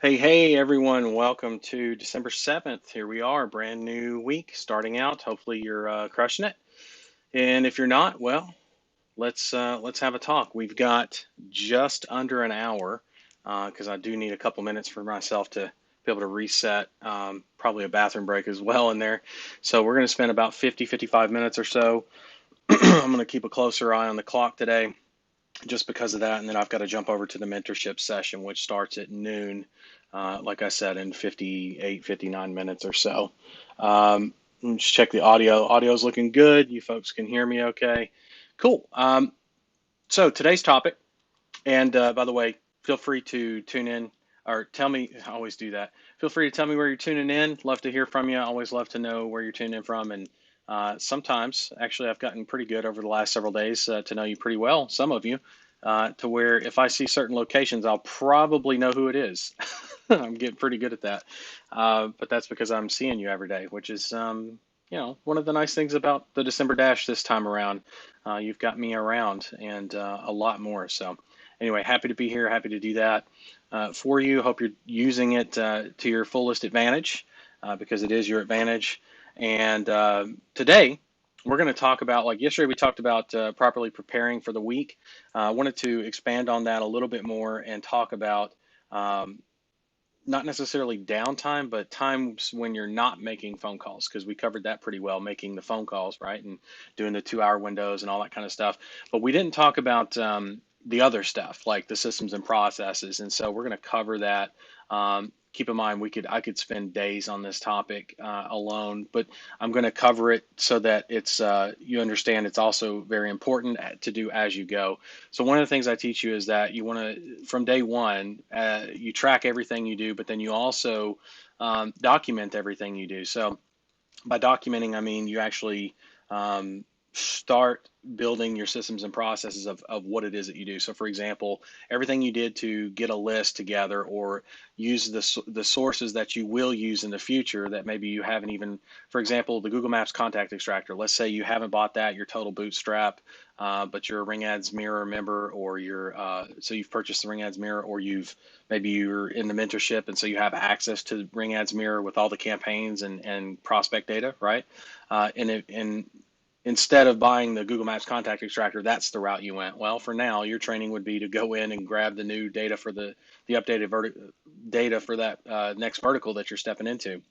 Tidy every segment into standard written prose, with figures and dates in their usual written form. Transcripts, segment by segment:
Hey, hey, everyone. Welcome to December 7th. Here we are, brand new week starting out. Hopefully you're crushing it. And if you're not, well, let's have a talk. We've got just under an hour because I do need a couple minutes for myself to be able to reset, probably a bathroom break as well in there. So we're going to spend about 50, 55 minutes or so. I'm going to keep a closer eye on the clock today just because of that. And then I've got to jump over to the mentorship session, which starts at noon, like I said, in 58, 59 minutes or so. Let's check the audio. Audio's looking good. You folks can hear me okay. Cool. So today's topic, and by the way, feel free to tune in or tell me, I always do that. Feel free to tell me where you're tuning in. Love to hear from you. Always love to know where you're tuning in from. And sometimes, actually, I've gotten pretty good over the last several days to know you pretty well, some of you, to where if I see certain locations, I'll probably know who it is. I'm getting pretty good at that. But that's because I'm seeing you every day, which is, one of the nice things about the December Dash this time around. You've got me around and a lot more. So, anyway, happy to be here. Happy to do that for you. Hope you're using it to your fullest advantage because it is your advantage. And today, we're going to talk about, like yesterday, we talked about properly preparing for the week. I wanted to expand on that a little bit more and talk about um, not necessarily downtime, but times when you're not making phone calls, because we covered that pretty well, making the phone calls, right? And doing the 2 hour windows and all that kind of stuff. But we didn't talk about the other stuff, like the systems and processes. And so we're going to cover that. Keep in mind, I could spend days on this topic alone, but I'm going to cover it so that it's you understand it's also very important to do as you go. So one of the things I teach you is that you want to, from day one, you track everything you do, but then you also document everything you do. So by documenting, I mean you actually um, start building your systems and processes of what it is that you do. So, for example, everything you did to get a list together or use the sources that you will use in the future that maybe you haven't even, for example, the Google Maps contact extractor. Let's say you haven't bought that, you're total bootstrap, but you're a Ring Ads Mirror member, or so you've purchased the Ring Ads Mirror, or maybe you're in the mentorship and so you have access to Ring Ads Mirror with all the campaigns and prospect data, right? And instead of buying the Google Maps contact extractor, that's the route you went. Well, for now, your training would be to go in and grab the new data for the updated data for that next vertical that you're stepping into.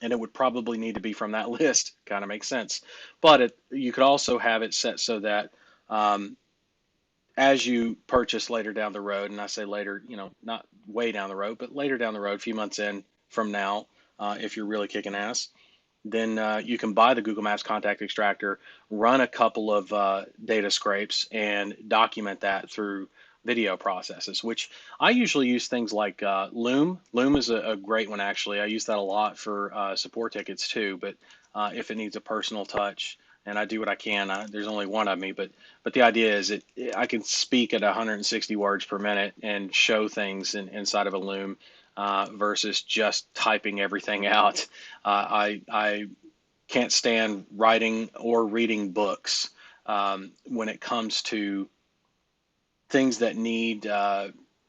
And it would probably need to be from that list. Kind of makes sense. But you could also have it set so that um, as you purchase later down the road, and I say later, not way down the road, but later down the road, a few months in from now, if you're really kicking ass, then you can buy the Google Maps contact extractor, run a couple of data scrapes, and document that through video processes, which I usually use things like Loom. Loom is a great one, actually. I use that a lot for support tickets too, but if it needs a personal touch, and I do what I can. There's only one of me, but the idea is I can speak at 160 words per minute and show things inside of a Loom versus just typing everything out. I can't stand writing or reading books when it comes to things that need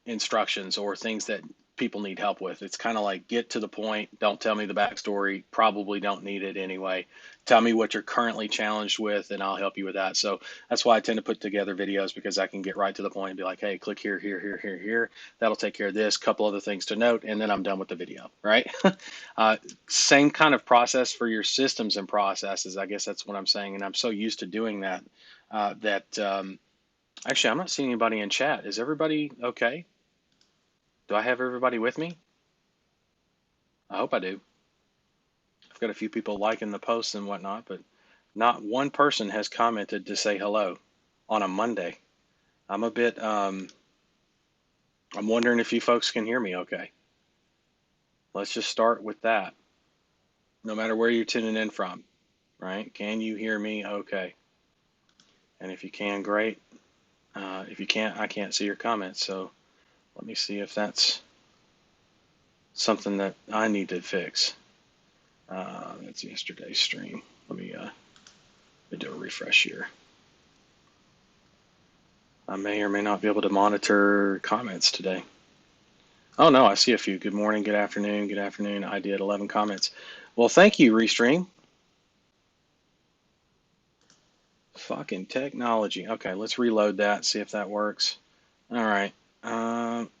instructions or things that people need help with. It's kind of like get to the point. Don't tell me the backstory. Probably don't need it anyway. Tell me what you're currently challenged with, and I'll help you with that. So that's why I tend to put together videos because I can get right to the point and be like, hey, click here, here, here, here, here. That'll take care of this. Couple other things to note, and then I'm done with the video. Right? Same kind of process for your systems and processes. I guess that's what I'm saying, and I'm so used to doing that that. Actually, I'm not seeing anybody in chat. Is everybody okay? Do I have everybody with me? I hope I do. I've got a few people liking the posts and whatnot, but not one person has commented to say hello on a Monday. I'm a bit, I'm wondering if you folks can hear me okay. Let's just start with that. No matter where you're tuning in from, right? Can you hear me okay? And if you can, great. If you can't, I can't see your comments. So let me see if that's something that I need to fix. That's yesterday's stream. Let me do a refresh here. I may or may not be able to monitor comments today. Oh no, I see a few. Good morning, good afternoon, good afternoon. I did 11 comments. Well, thank you, Restream. Fucking technology. Okay, let's reload that, see if that works. All right. Um,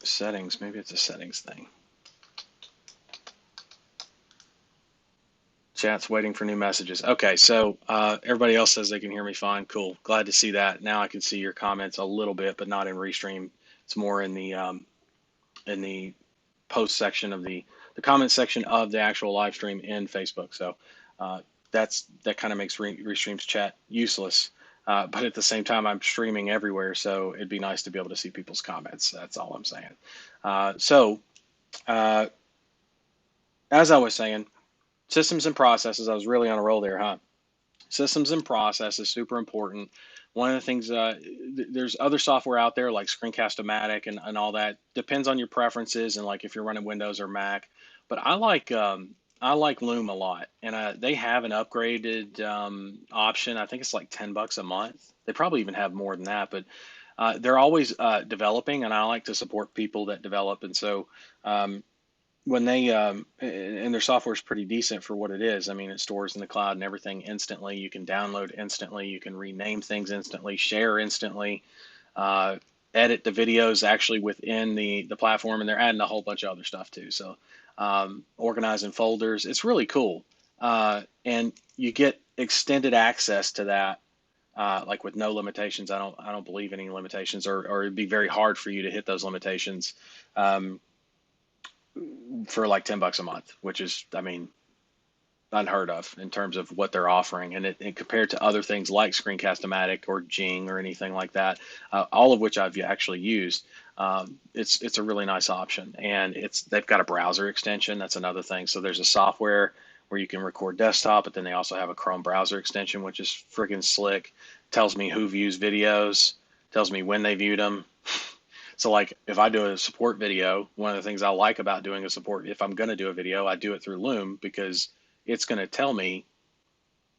Settings. Maybe it's a settings thing. Chat's waiting for new messages. Okay, so everybody else says they can hear me fine. Cool. Glad to see that. Now I can see your comments a little bit, but not in Restream. It's more in the post section of the comment section of the actual live stream in Facebook. So uh, that kind of makes Restream's chat useless. But at the same time, I'm streaming everywhere, so it'd be nice to be able to see people's comments. That's all I'm saying. So uh, as I was saying, systems and processes. I was really on a roll there, huh? Systems and processes super important. One of the things, there's other software out there like Screencast-O-Matic and all that. Depends on your preferences and like if you're running Windows or Mac. But I like Loom a lot, and they have an upgraded option. I think it's like $10 a month. They probably even have more than that, but they're always developing, and I like to support people that develop. And so um, when they and their software is pretty decent for what it is. I mean, it stores in the cloud and everything instantly. You can download instantly. You can rename things instantly, share instantly, uh, edit the videos actually within the platform, and they're adding a whole bunch of other stuff too. So organizing folders, it's really cool, and you get extended access to that. Like with no limitations, I don't believe any limitations, or it'd be very hard for you to hit those limitations. Um, for like $10 a month, which is, I mean, unheard of in terms of what they're offering. And compared to other things like Screencast-O-Matic or Jing or anything like that, all of which I've actually used, it's a really nice option. And they've got a browser extension. That's another thing. So there's a software where you can record desktop, but then they also have a Chrome browser extension, which is freaking slick. Tells me who views videos, tells me when they viewed them. So like if I do a support video, one of the things I like about doing a support, if I'm going to do a video, I do it through Loom because it's going to tell me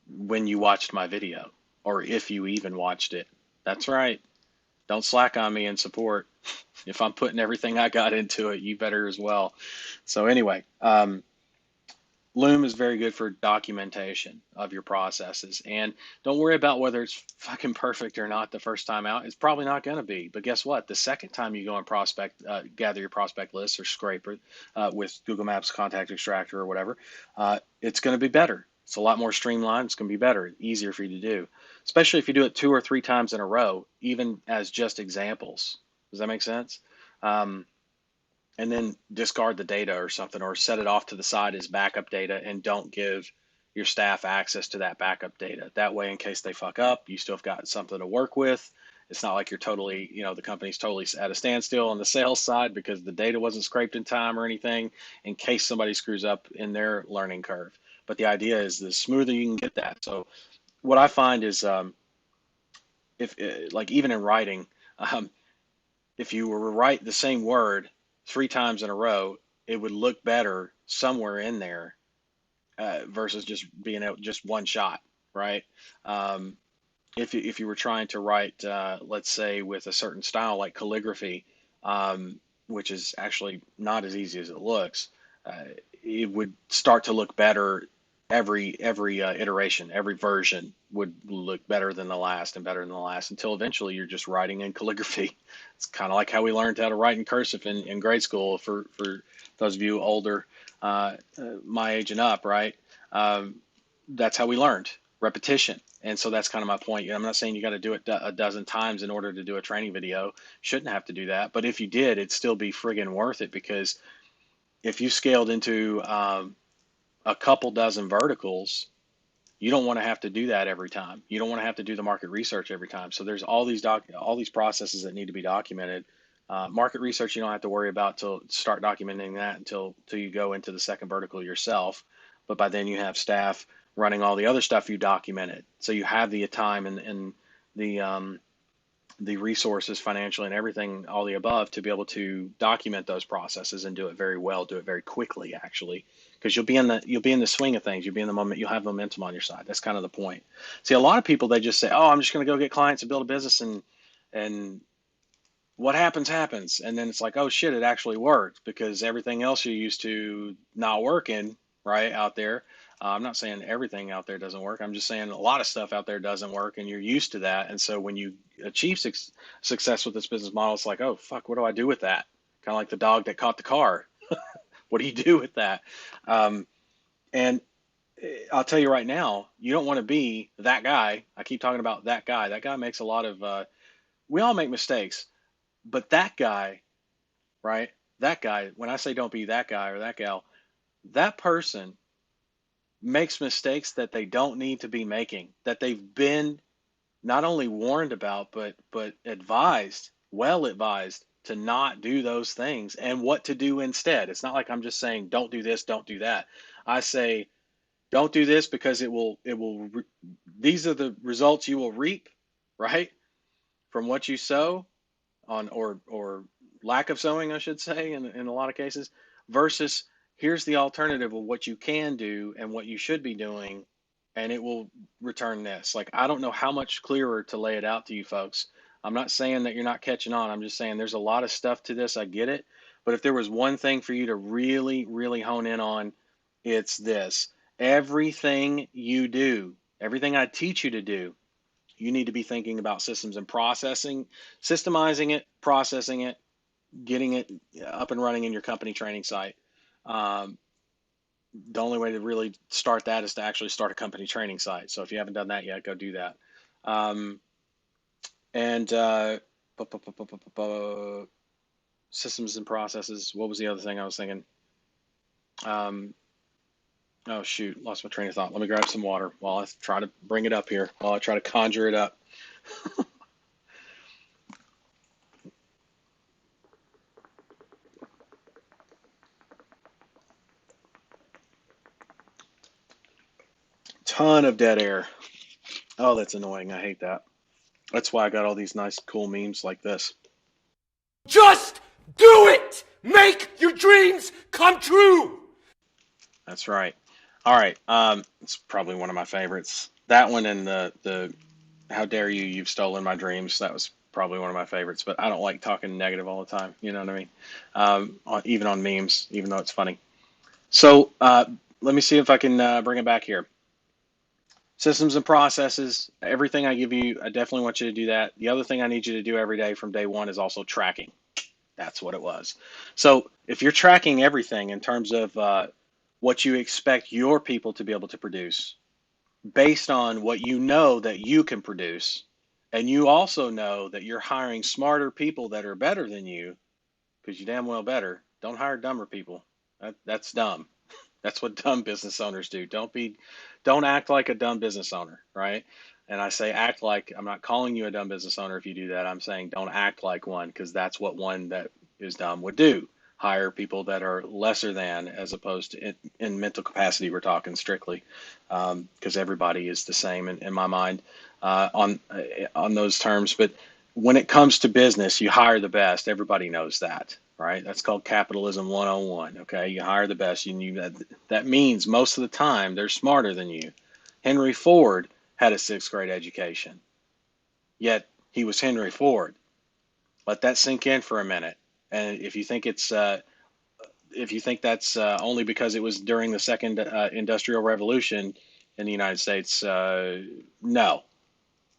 when you watched my video or if you even watched it. That's right. Don't slack on me in support. If I'm putting everything I got into it, you better as well. So anyway, Loom is very good for documentation of your processes. And don't worry about whether it's fucking perfect or not the first time out. It's probably not going to be. But guess what? The second time you go and gather your prospect list or scrape it with Google Maps Contact Extractor or whatever, it's going to be better. It's a lot more streamlined. It's going to be better, easier for you to do, especially if you do it 2 or 3 times in a row, even as just examples. Does that make sense? Um, and then discard the data or something, or set it off to the side as backup data and don't give your staff access to that backup data. That way, in case they fuck up, you still have got something to work with. It's not like you're totally, the company's totally at a standstill on the sales side because the data wasn't scraped in time or anything in case somebody screws up in their learning curve. But the idea is the smoother you can get that. So what I find is if like even in writing, um, if you were to write the same word 3 times in a row, it would look better somewhere in there versus just being out just one shot, right? Um, if you were trying to write, let's say, with a certain style like calligraphy, which is actually not as easy as it looks, uh, it would start to look better every iteration, every version would look better than the last and better than the last until eventually you're just writing in calligraphy. It's kind of like how we learned how to write in cursive in grade school for those of you older, my age and up, right? Um, that's how we learned repetition. And so that's kind of my point. I'm not saying you got to do it a dozen times in order to do a training video. Shouldn't have to do that. But if you did, it'd still be friggin' worth it because if you scaled into a couple dozen verticals, you don't want to have to do that every time. You don't want to have to do the market research every time. So there's all these processes that need to be documented. Market research you don't have to worry about till start documenting that until you go into the second vertical yourself. But by then you have staff running all the other stuff you documented. So you have the time and the resources financially and everything, all the above, to be able to document those processes and do it very well, do it very quickly, actually, because you'll be in the swing of things. You'll be in the moment. You'll have momentum on your side. That's kind of the point. See, a lot of people they just say, "Oh, I'm just going to go get clients and build a business and what happens happens, and then it's like, oh shit, it actually worked because everything else you're used to not working right out there. I'm not saying everything out there doesn't work. I'm just saying a lot of stuff out there doesn't work, and you're used to that. And so when you achieve success with this business model, it's like, oh fuck, what do I do with that? Kind of like the dog that caught the car. What do you do with that? Um, and I'll tell you right now, you don't want to be that guy. I keep talking about that guy. That guy makes a lot of. We all make mistakes, but that guy, right? That guy, when I say don't be that guy or that gal, that person makes mistakes that they don't need to be making, that they've been not only warned about, but advised, well advised to not do those things and what to do instead. It's not like I'm just saying don't do this, don't do that. I say don't do this because these are the results you will reap, right? From what you sow on or lack of sowing, I should say, in a lot of cases, versus here's the alternative of what you can do and what you should be doing, and it will return this. Like, I don't know how much clearer to lay it out to you folks. I'm not saying that you're not catching on. I'm just saying there's a lot of stuff to this. I get it. But if there was one thing for you to really, really hone in on, it's this. Everything you do, everything I teach you to do, you need to be thinking about systems and systemizing it, processing it, getting it up and running in your company training site. Um, the only way to really start that is to actually start a company training site. So if you haven't done that yet, go do that. Um, and systems and processes. What was the other thing I was thinking? Um, oh shoot, lost my train of thought. Let me grab some water while I try to bring it up here. While I try to conjure it up. Ton of dead air. Oh, that's annoying. I hate that. That's why I got all these nice, cool memes like this. Just do it! Make your dreams come true! That's right. All right. It's probably one of my favorites. That one and the how dare you? You've stolen my dreams. That was probably one of my favorites. But I don't like talking negative all the time. You know what I mean? Even on memes, even though it's funny. So let me see if I can bring it back here. Systems and processes. Everything I give you, I definitely want you to do that. The other thing I need you to do every day from day one is also tracking. That's what it was. So if you're tracking everything in terms of what you expect your people to be able to produce based on what you know that you can produce, and you also know that you're hiring smarter people that are better than you, because you damn well better. Don't hire dumber people. That's dumb. That's what dumb business owners do. Don't act like a dumb business owner, right? And I say act like, I'm not calling you a dumb business owner if you do that. I'm saying don't act like one, because that's what one that is dumb would do. Hire people that are lesser than, as opposed to in mental capacity. We're talking strictly, because everybody is the same in my mind on those terms. But when it comes to business, you hire the best. Everybody knows that, right? That's called capitalism 101. Okay, you hire the best. That means most of the time they're smarter than you. Henry Ford had a sixth grade education, yet he was Henry Ford. Let that sink in for a minute. And if you think that's only because it was during the second industrial revolution in the United States, no,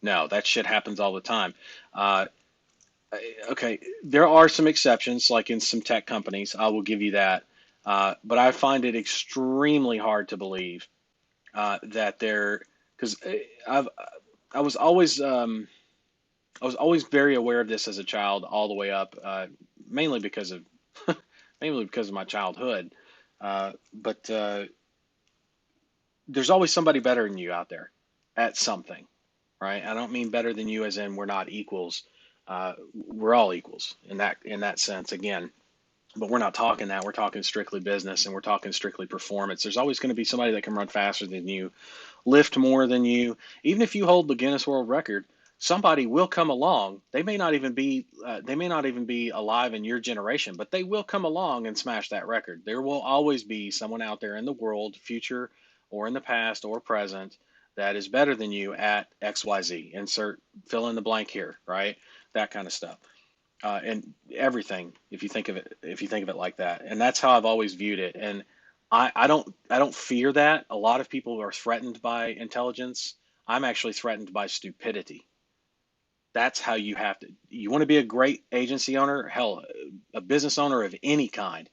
that shit happens all the time. Uh, okay, there are some exceptions, like in some tech companies. I will give you that. But I find it extremely hard to believe that they're because I've I was always I was always very aware of this as a child, all the way up, mainly because of mainly because of my childhood. But there's always somebody better than you out there at something, right? I don't mean better than you as in we're not equals. We're all equals in that sense. Again, but we're not talking that. We're talking strictly business, and we're talking strictly performance. There's always going to be somebody that can run faster than you, lift more than you. Even if you hold the Guinness World Record, somebody will come along. They may not even be alive in your generation, but they will come along and smash that record. There will always be someone out there in the world, future or in the past or present, that is better than you at XYZ. Insert fill in the blank here, right? That kind of stuff. and everything. If you think of it like that, and that's how I've always viewed it. And I don't fear that. A lot of people are threatened by intelligence. I'm actually threatened by stupidity. That's how you have to. You want to be a great agency owner, hell, a business owner of any kind.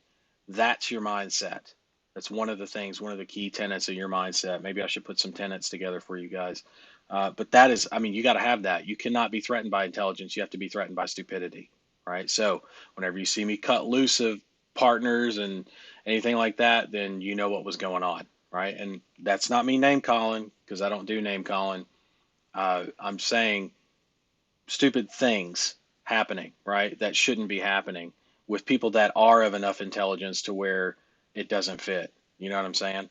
That's your mindset. That's one of the things, one of the key tenets of your mindset. Maybe I should put some tenets together for you guys. But that is, I mean, you got to have that. You cannot be threatened by intelligence. You have to be threatened by stupidity, right? So whenever you see me cut loose of partners and anything like that, then you know what was going on, right? And that's not me name calling because I don't do name calling. I'm saying stupid things happening, right? That shouldn't be happening with people that are of enough intelligence to where it doesn't fit. You know what I'm saying?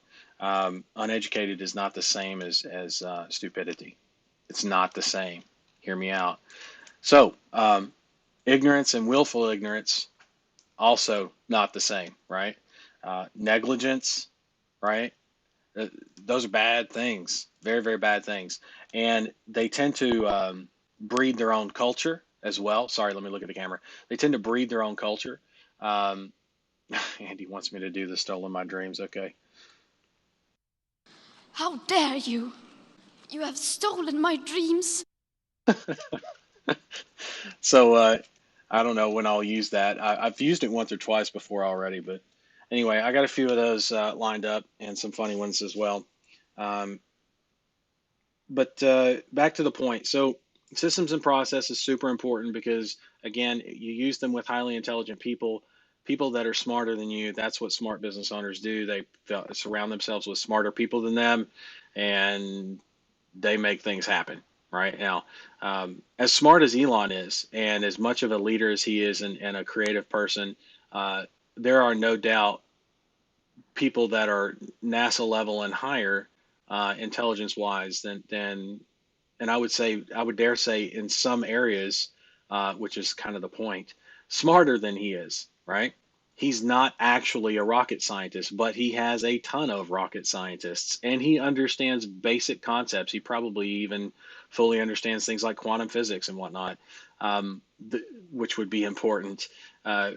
Uneducated is not the same as stupidity. It's not the same. Hear me out. So, ignorance and willful ignorance also not the same, right? Negligence, right? Uh, Those are bad things, very, very bad things. And they tend to breed their own culture as well. Sorry, let me look at the camera. They tend to breed their own culture. Um, Andy wants me to do the stolen my dreams. Okay. How dare you? You have stolen my dreams. So I don't know when I'll use that. I've used it once or twice before already, but anyway, I got a few of those lined up and some funny ones as well. Um, but back to the point. So systems and process is super important because again, you use them with highly intelligent people, people that are smarter than you. That's what smart business owners do. They surround themselves with smarter people than them, and they make things happen. Right now, as smart as Elon is, and as much of a leader as he is, and a creative person, there are no doubt people that are NASA level and higher, intelligence wise than and I would dare say, in some areas, which is kind of the point, smarter than he is, right? He's not actually a rocket scientist, but he has a ton of rocket scientists and he understands basic concepts. He probably even fully understands things like quantum physics and whatnot, um, which would be important. Uh,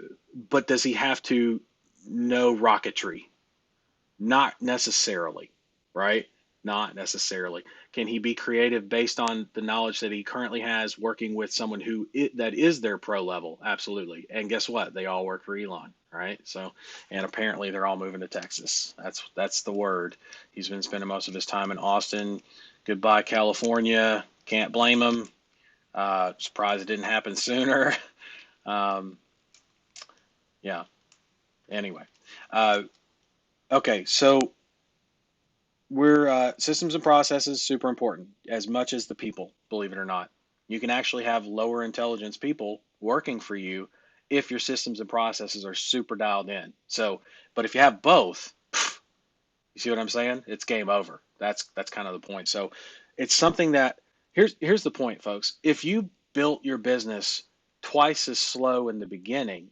but does he have to know rocketry? Not necessarily, right? Not necessarily. Can he be creative based on the knowledge that he currently has working with someone that is their pro level? Absolutely. And guess what? They all work for Elon, right? So, and apparently they're all moving to Texas. That's the word. He's been spending most of his time in Austin. Goodbye, California. Can't blame him. Surprised it didn't happen sooner. Um, yeah. Anyway. Uh, okay. So we're systems and processes super important as much as the people, believe it or not. You can actually have lower intelligence people working for you if your systems and processes are super dialed in. So, but if you have both, you see what I'm saying? It's game over. That's kind of the point. So, it's something that here's the point, folks. If you built your business twice as slow in the beginning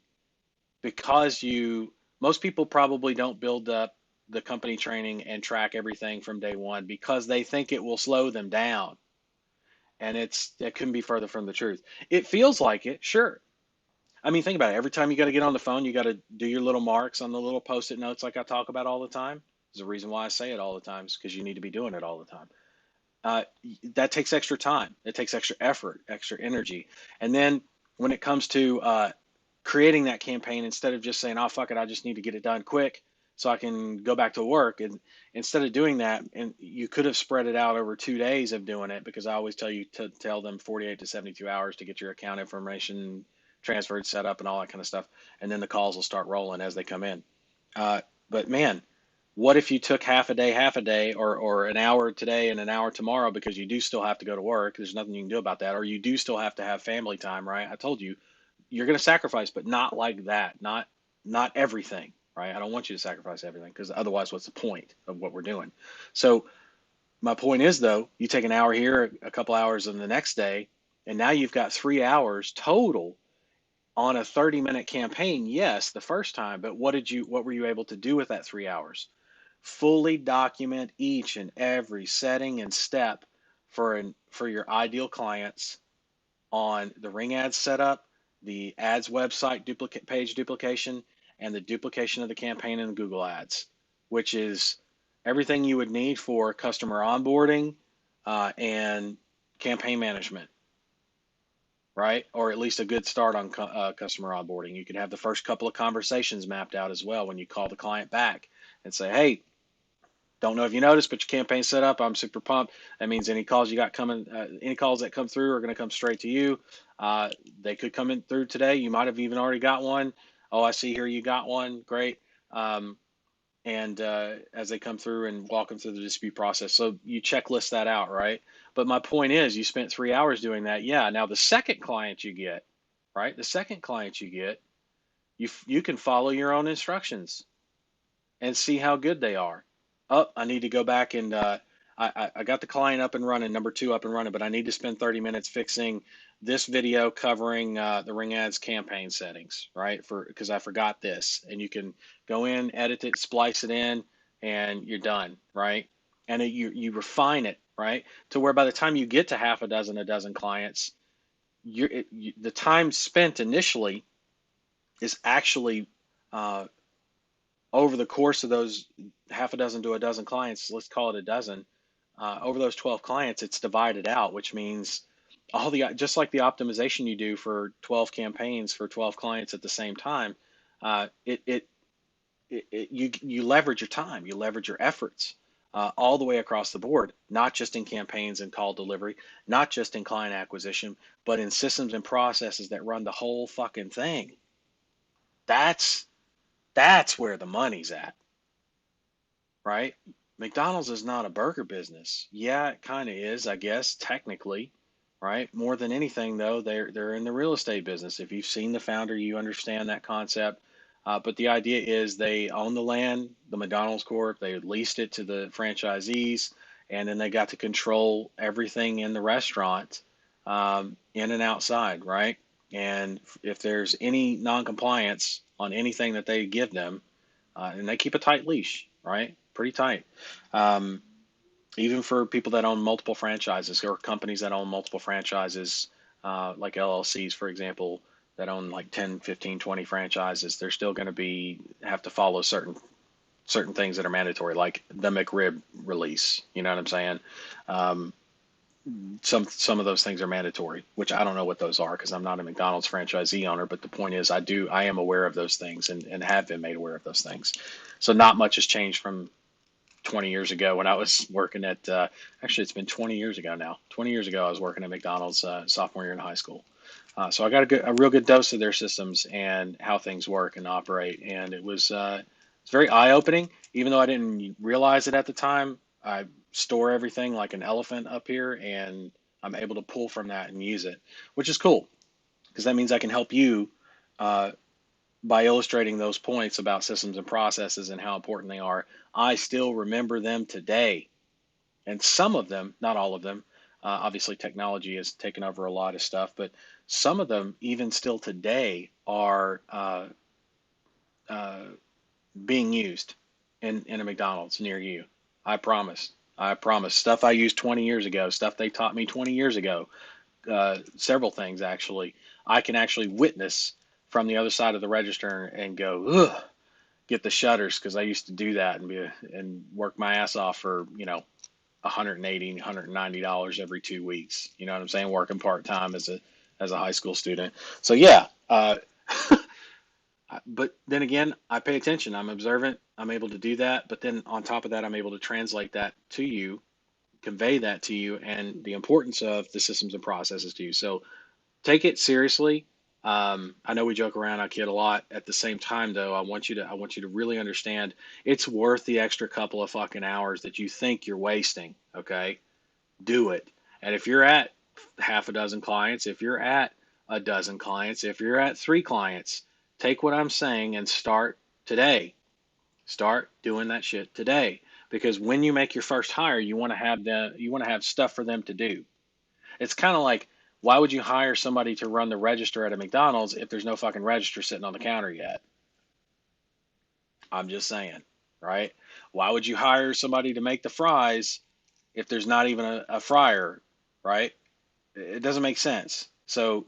because you most people probably don't build up the company training and track everything from day one because they think it will slow them down, and it couldn't be further from the truth. It feels like it, sure. I mean, think about it. Every time you got to get on the phone, you got to do your little marks on the little post-it notes like I talk about all the time. There's a reason why I say it all the time, is because you need to be doing it all the time. uh, that takes extra time. It takes extra effort, extra energy. And then when it comes to creating that campaign, instead of just saying, "Oh fuck it, I just need to get it done quick so I can go back to work," and instead of doing that, and you could have spread it out over 2 days of doing it, because I always tell you to tell them 48 to 72 hours to get your account information transferred, set up, and all that kind of stuff, and then the calls will start rolling as they come in. But man, what if you took half a day, or an hour today and an hour tomorrow, because you do still have to go to work. There's nothing you can do about that. Or you do still have to have family time, right? I told you, you're going to sacrifice, but not like that. Not everything, right? I don't want you to sacrifice everything, because otherwise, what's the point of what we're doing? So my point is, though, you take an hour here, a couple hours on the next day, and now you've got 3 hours total on a 30-minute campaign. Yes, the first time, but what were you able to do with that 3 hours? Fully document each and every setting and step for your ideal clients on the ring ad setup, the ads website page duplication, and the duplication of the campaign in Google Ads, which is everything you would need for customer onboarding and campaign management, right? Or at least a good start on customer onboarding. You can have the first couple of conversations mapped out as well when you call the client back and say, hey, don't know if you noticed, but your campaign's set up. I'm super pumped. That means any calls you got coming, any calls that come through are going to come straight to you. They could come in through today. You might have even already got one. Oh, I see here you got one. Great. And as they come through and walk them through the dispute process. So you checklist that out, right? But my point is, you spent 3 hours doing that. Yeah. Now the second client you get, right? The second client you get, you can follow your own instructions and see how good they are. Oh, I need to go back and I got the client up and running, number 2 up and running, but I need to spend 30 minutes fixing this video covering the Ring Ads campaign settings, right? Because I forgot this, and you can go in, edit it, splice it in, and you're done, right? And you refine it, right, to where by the time you get to half a dozen clients, the time spent initially is actually over the course of those half a dozen to a dozen clients, let's call it a dozen, over those 12 clients, it's divided out, which means just like the optimization you do for 12 campaigns for 12 clients at the same time, you leverage your time, you leverage your efforts all the way across the board, not just in campaigns and call delivery, not just in client acquisition, but in systems and processes that run the whole fucking thing. That's where the money's at, right? McDonald's is not a burger business. Yeah, it kind of is, I guess, technically, right? More than anything, though, they're in the real estate business. If you've seen the founder, you understand that concept. But the idea is they own the land, the McDonald's Corp. They leased it to the franchisees, and then they got to control everything in the restaurant, in and outside, right? And if there's any non-compliance on anything that they give them, and they keep a tight leash, right? Pretty tight. Um, Even for people that own multiple franchises or companies that own multiple franchises, like LLCs, for example, that own like 10, 15, 20 franchises, they're still going to have to follow certain things that are mandatory, like the McRib release. You know what I'm saying? Um, some of those things are mandatory, which I don't know what those are because I'm not a McDonald's franchisee owner. But the point is, I am aware of those things and have been made aware of those things. So not much has changed from 20 years ago when I was working at, actually, it's been 20 years ago now. 20 years ago, I was working at McDonald's sophomore year in high school. So I got a real good dose of their systems and how things work and operate. And it's very eye-opening, even though I didn't realize it at the time. I store everything like an elephant up here, and I'm able to pull from that and use it, which is cool because that means I can help you uh, by illustrating those points about systems and processes and how important they are. I still remember them today. And some of them, not all of them, obviously technology has taken over a lot of stuff, but some of them, even still today, are uh, being used in a McDonald's near you. I promise. I promise. Stuff I used 20 years ago, stuff they taught me 20 years ago, several things actually, I can actually witness from the other side of the register and go, ugh, get the shudders because I used to do that and work my ass off for, $180, $190 every 2 weeks. You know what I'm saying? Working part time as a high school student. So yeah, but then again, I pay attention. I'm observant. I'm able to do that. But then on top of that, I'm able to translate that to you, convey that to you, and the importance of the systems and processes to you. So take it seriously. I know we joke around, I kid a lot. At the same time, though, I want you to really understand it's worth the extra couple of fucking hours that you think you're wasting. Okay, do it. And if you're at half a dozen clients, if you're at a dozen clients, if you're at 3 clients, take what I'm saying and start today. Start doing that shit today. Because when you make your first hire, you want to have stuff for them to do. It's kind of like, why would you hire somebody to run the register at a McDonald's if there's no fucking register sitting on the counter yet? I'm just saying, right? Why would you hire somebody to make the fries if there's not even a fryer, right? It doesn't make sense. So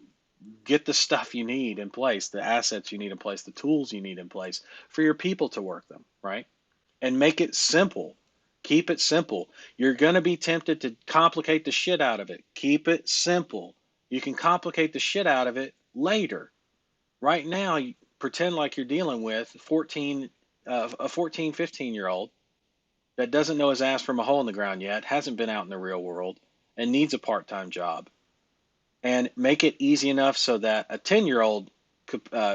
get the stuff you need in place, the assets you need in place, the tools you need in place for your people to work them, right? And make it simple. Keep it simple. You're going to be tempted to complicate the shit out of it. Keep it simple. You can complicate the shit out of it later. Right now, you pretend like you're dealing with a 14, 15-year-old that doesn't know his ass from a hole in the ground yet, hasn't been out in the real world, and needs a part-time job. And make it easy enough so that a 10-year-old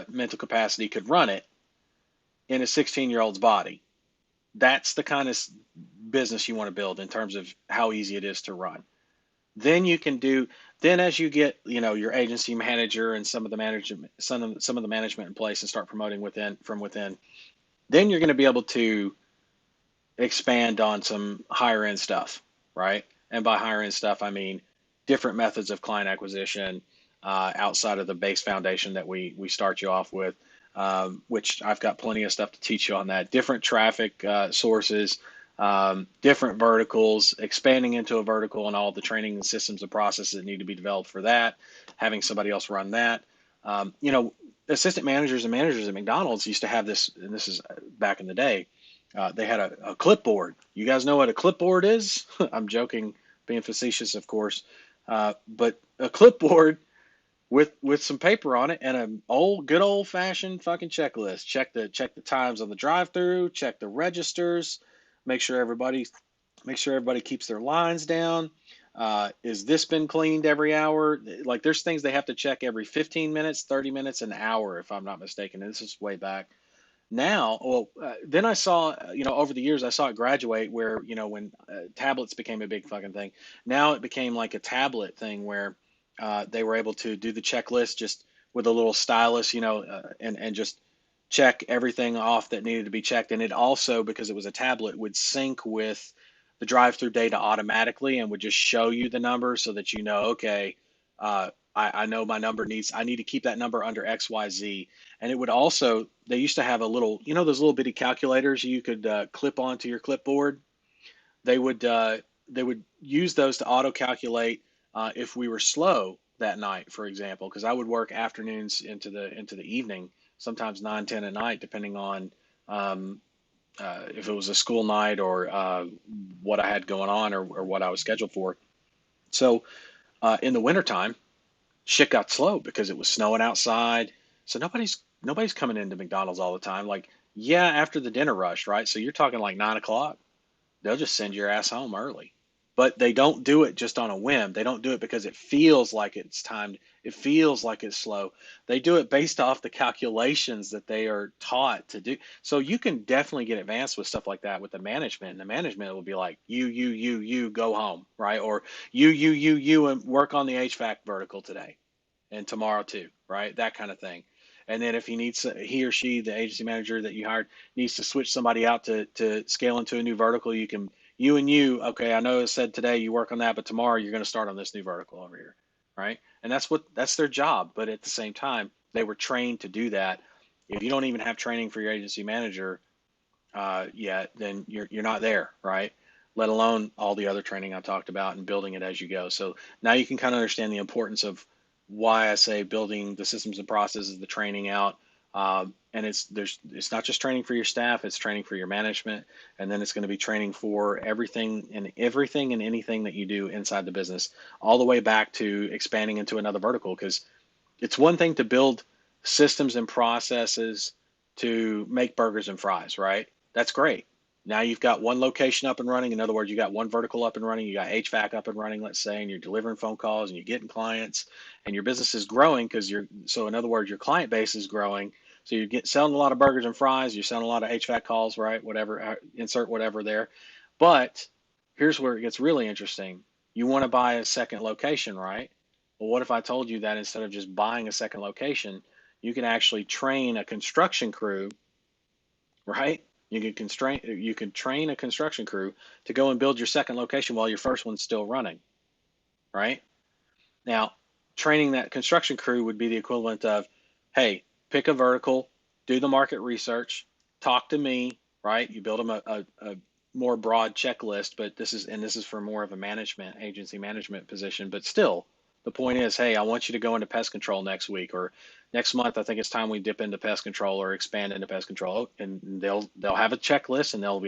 mental capacity could run it in a 16-year-old's body. That's the kind of business you want to build in terms of how easy it is to run. Then you can do, then as you get, your agency manager and some of the management in place and start promoting from within, then you're going to be able to expand on some higher end stuff, right? And by higher end stuff, I mean different methods of client acquisition outside of the base foundation that we start you off with, which I've got plenty of stuff to teach you on that. Different traffic sources, different verticals, expanding into a vertical, and all the training and systems and processes that need to be developed for that, having somebody else run that. Assistant managers and managers at McDonald's used to have this, and this is back in the day. They had a clipboard. You guys know what a clipboard is? I'm joking, being facetious, of course. But a clipboard with some paper on it and an good old fashioned fucking checklist. Check the times on the drive-through. Check the registers. Make sure everybody keeps their lines down. Is this been cleaned every hour? Like, there's things they have to check every 15 minutes, 30 minutes, an hour, if I'm not mistaken. And this is way back. Now, then I saw, over the years, I saw it graduate where, when tablets became a big fucking thing. Now it became like a tablet thing where they were able to do the checklist just with a little stylus, and just check everything off that needed to be checked. And it also, because it was a tablet, would sync with the drive-through data automatically and would just show you the number so that okay, I know my number I need to keep that number under XYZ. And it would also, they used to have a little, those little bitty calculators you could clip onto your clipboard. They would use those to auto calculate if we were slow that night, for example, because I would work afternoons into the evening, sometimes 9, 10 at night, depending on if it was a school night or what I had going on or what I was scheduled for. So in the wintertime, shit got slow because it was snowing outside. So nobody's coming into McDonald's all the time. Like, yeah, after the dinner rush, right? So you're talking like 9 o'clock. They'll just send your ass home early. But they don't do it just on a whim. They don't do it because it feels like it's timed. It feels like it's slow. They do it based off the calculations that they are taught to do. So you can definitely get advanced with stuff like that with the management. And the management will be like, you, go home, right? Or you, and work on the HVAC vertical today and tomorrow too, right? That kind of thing. And then if he or she, the agency manager that you hired, needs to switch somebody out to scale into a new vertical, okay, I know it said today you work on that, but tomorrow you're going to start on this new vertical over here, right? And that's their job. But at the same time, they were trained to do that. If you don't even have training for your agency manager yet, then you're not there, right? Let alone all the other training I talked about and building it as you go. So now you can kind of understand the importance of why I say building the systems and processes, the training out. And it's not just training for your staff, it's training for your management, and then it's going to be training for everything and anything that you do inside the business, all the way back to expanding into another vertical. Because it's one thing to build systems and processes to make burgers and fries, right? That's great. Now you've got one location up and running. In other words, you got one vertical up and running. You got HVAC up and running, let's say, and you're delivering phone calls and you're getting clients, and your business is growing so in other words, your client base is growing. So you're selling a lot of burgers and fries. You're selling a lot of HVAC calls, right? Whatever, insert whatever there. But here's where it gets really interesting. You want to buy a second location, right? Well, what if I told you that instead of just buying a second location, you can actually train a construction crew, right? You can train a construction crew to go and build your second location while your first one's still running, right? Now, training that construction crew would be the equivalent of, hey, pick a vertical, do the market research, talk to me, right? You build them a more broad checklist, but this is for more of a agency management position, but still, The point is, hey, I want you to go into pest control next week or next month. I think it's time we dip into pest control or expand into pest control. And they'll have a checklist and they'll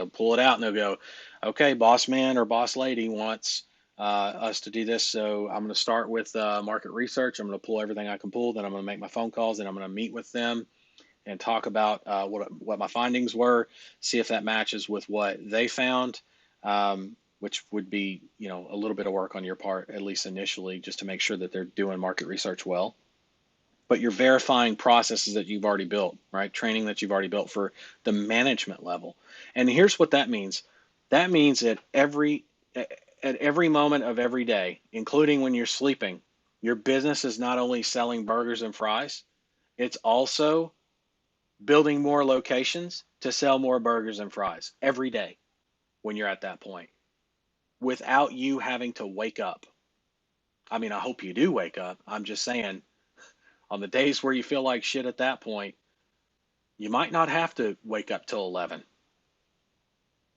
pull it out and they'll go, okay, boss man or boss lady wants us to do this. So I'm going to start with market research. I'm going to pull everything I can pull. Then I'm going to make my phone calls and I'm going to meet with them and talk about what my findings were, see if that matches with what they found, which would be, a little bit of work on your part, at least initially, just to make sure that they're doing market research well. But you're verifying processes that you've already built, right? Training that you've already built for the management level. And here's what that means. That means that at every moment of every day, including when you're sleeping, your business is not only selling burgers and fries, it's also building more locations to sell more burgers and fries every day when you're at that point without you having to wake up. I mean, I hope you do wake up. I'm just saying, on the days where you feel like shit at that point, you might not have to wake up till 11,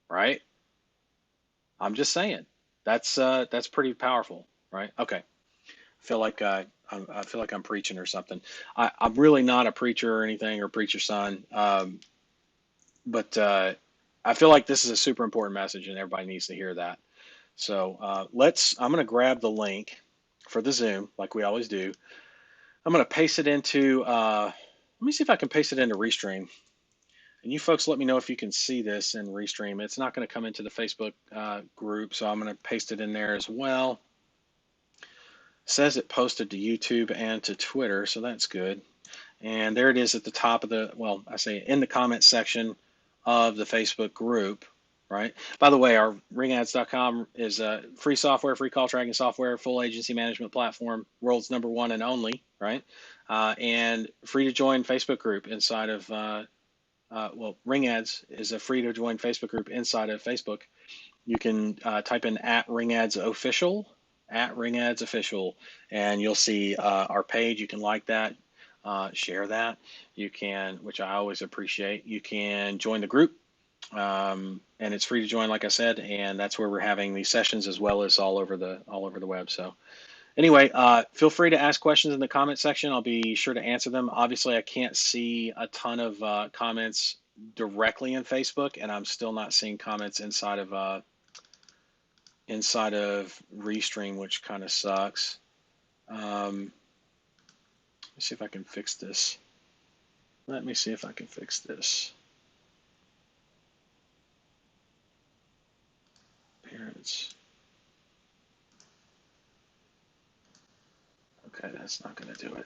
right? I'm just saying. That's pretty powerful, right? Okay. I feel like I'm preaching or something. I'm really not a preacher or anything or preacher son. But I feel like this is a super important message and everybody needs to hear that. So I'm going to grab the link for the Zoom like we always do. I'm going to paste it into, let me see if I can paste it into Restream. And you folks let me know if you can see this in Restream. It's not going to come into the Facebook group, so I'm going to paste it in there as well. It says it posted to YouTube and to Twitter, so that's good. And there it is at the top of in the comments section of the Facebook group, right? By the way, our ringads.com is free software, free call tracking software, full agency management platform, world's #1 and only, right? And free to join Facebook group inside of, Ring Ads is a free to join Facebook group inside of Facebook. You can type in @ringadsofficial, @ringadsofficial, and you'll see our page. You can like that. Share that. You can, which I always appreciate. You can join the group, and it's free to join, like I said, and that's where we're having these sessions as well as all over the web. So anyway, feel free to ask questions in the comment section. I'll be sure to answer them. Obviously, I can't see a ton of comments directly in Facebook, and I'm still not seeing comments inside of Restream, which kind of sucks. Let's see if I can fix this. Let me see if I can fix this. Parents. Okay, that's not going to do it.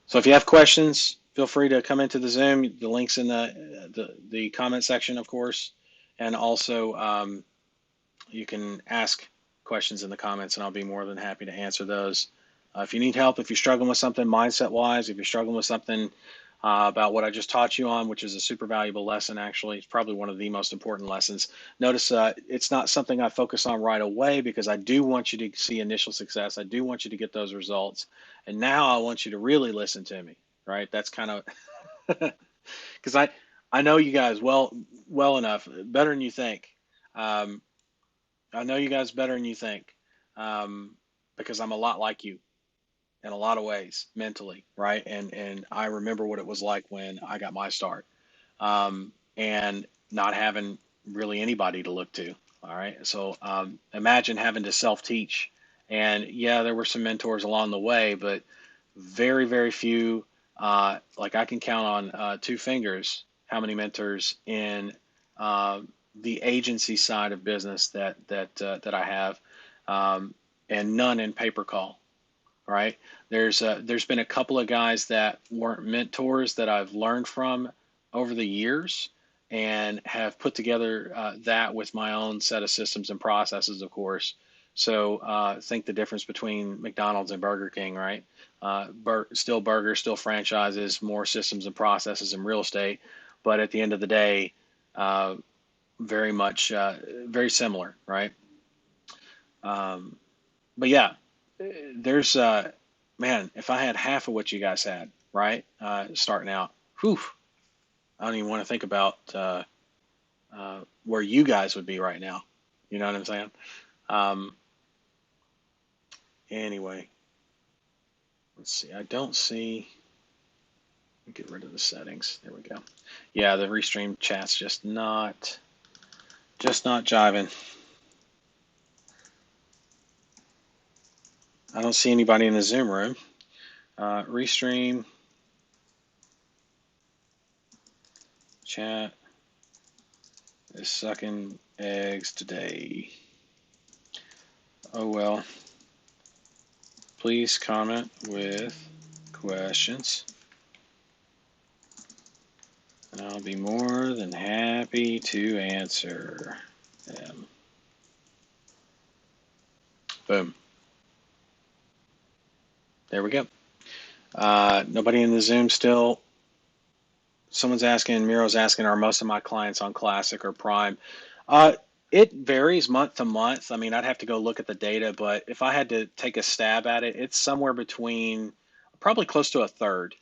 So if you have questions, feel free to come into the Zoom. The link's in the comment section, of course. And also, you can ask questions in the comments, and I'll be more than happy to answer those. If you need help, if you're struggling with something mindset-wise, if you're struggling with something about what I just taught you on, which is a super valuable lesson, actually, it's probably one of the most important lessons. Notice it's not something I focus on right away because I do want you to see initial success. I do want you to get those results. And now I want you to really listen to me, right? That's kind of because I know you guys well enough, better than you think. I know you guys better than you think because I'm a lot like you in a lot of ways mentally, right? And I remember what it was like when I got my start and not having really anybody to look to. All right. So imagine having to self-teach. And yeah, there were some mentors along the way, but very, very few. Like I can count on 2 fingers how many mentors in the agency side of business that I have, and none in pay per call. Right? There's been a couple of guys that weren't mentors that I've learned from over the years and have put together that with my own set of systems and processes, of course. So think the difference between McDonald's and Burger King, right? Still burgers, still franchises, more systems and processes in real estate, but at the end of the day, very much very similar, right? But yeah, there's man, if I had half of what you guys had, right, starting out, whew, I don't even want to think about where you guys would be right now. You know what I'm saying? Um, anyway, let's see. I don't see. Get rid of the settings. There we go. Yeah, the restream chat's just not jiving. I don't see anybody in the Zoom room. Restream chat is sucking eggs today. Oh well. Please comment with questions, and I'll be more than happy to answer them. Boom. There we go. Nobody in the Zoom still. Someone's asking, Miro's asking, are most of my clients on Classic or Prime? Uh, it varies month to month. I mean, I'd have to go look at the data, but if I had to take a stab at it, it's somewhere between probably close to a third.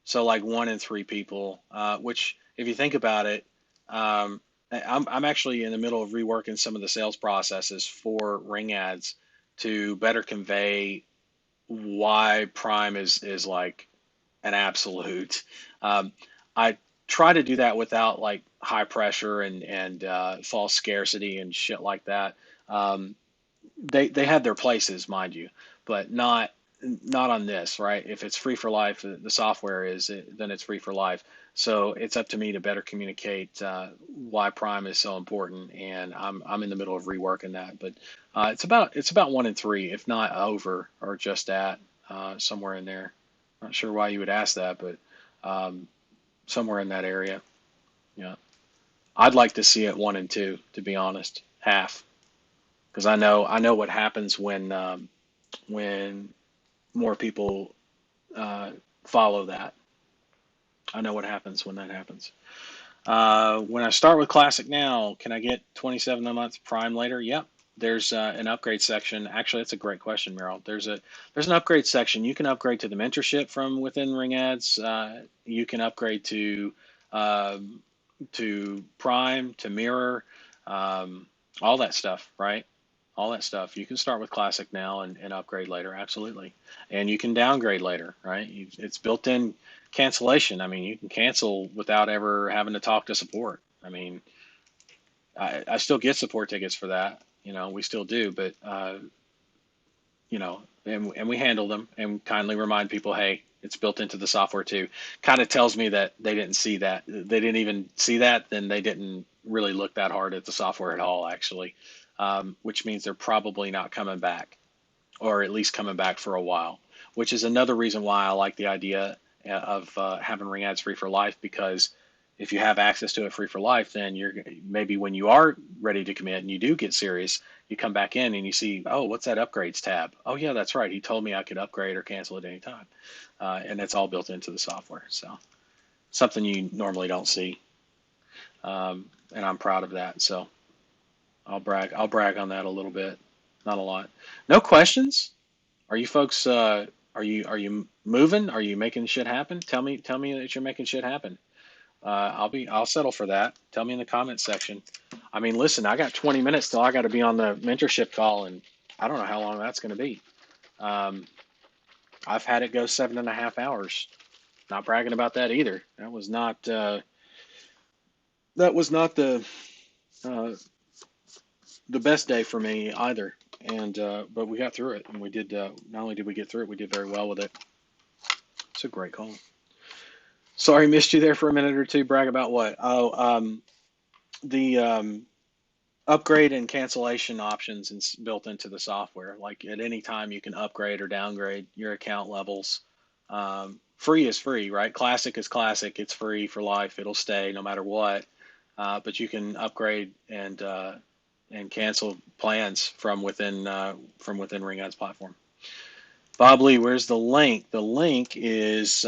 So like 1 in 3 people, which if you think about it, I'm actually in the middle of reworking some of the sales processes for Ring Ads to better convey why Prime is like an absolute. I try to do that without like high pressure and false scarcity and shit like that. Um, they have their places, mind you, but not on this, right? If it's free for life, the software is, then it's free for life. So it's up to me to better communicate why Prime is so important, and I'm in the middle of reworking that. But it's about 1 in 3, if not over or just at somewhere in there. Not sure why you would ask that, but um, somewhere in that area. Yeah, I'd like to see it 1 in 2, to be honest, half, because I know what happens when more people uh, follow that. I know what happens when that happens. When I start with Classic now, can I get 27 a month Prime later? Yep. There's an upgrade section. Actually, that's a great question, Meryl. There's an upgrade section. You can upgrade to the mentorship from within Ring Ads. You can upgrade um, to Prime, to Mirror, um, all that stuff, right? All that stuff. You can start with Classic now and upgrade later, absolutely. And you can downgrade later, right? It's built in cancellation. I mean, you can cancel without ever having to talk to support. I mean, I still get support tickets for that. We still do, but and we handle them and kindly remind people, hey, it's built into the software too. Kind of tells me that they didn't see that. They didn't even see that, then they didn't really look that hard at the software at all, actually, which means they're probably not coming back, or at least coming back for a while, which is another reason why I like the idea of having Ring Ads free for life, because if you have access to it free for life, then you're maybe when you are ready to commit and you do get serious, you come back in and you see, oh, what's that upgrades tab? Oh yeah, that's right. He told me I could upgrade or cancel at any time, and it's all built into the software. So something you normally don't see, and I'm proud of that. So I'll brag. I'll brag on that a little bit, not a lot. No questions. Are you folks? Are you moving? Are you making shit happen? Tell me that you're making shit happen. I'll settle for that. Tell me in the comments section. I mean, listen, I got 20 minutes till I got to be on the mentorship call, and I don't know how long that's going to be. Um, I've had it go 7.5 hours. Not bragging about that either. That was not uh, the best day for me either. And but we got through it, and we did. Not only did we get through it, we did very well with it. It's a great call. Sorry, missed you there for a minute or two. Brag about what? Oh, the upgrade and cancellation options built into the software. Like at any time, you can upgrade or downgrade your account levels. Free is free, right? Classic is classic. It's free for life. It'll stay no matter what. But you can upgrade and cancel plans from within Ring Ads platform. Bob Lee, where's the link? The link is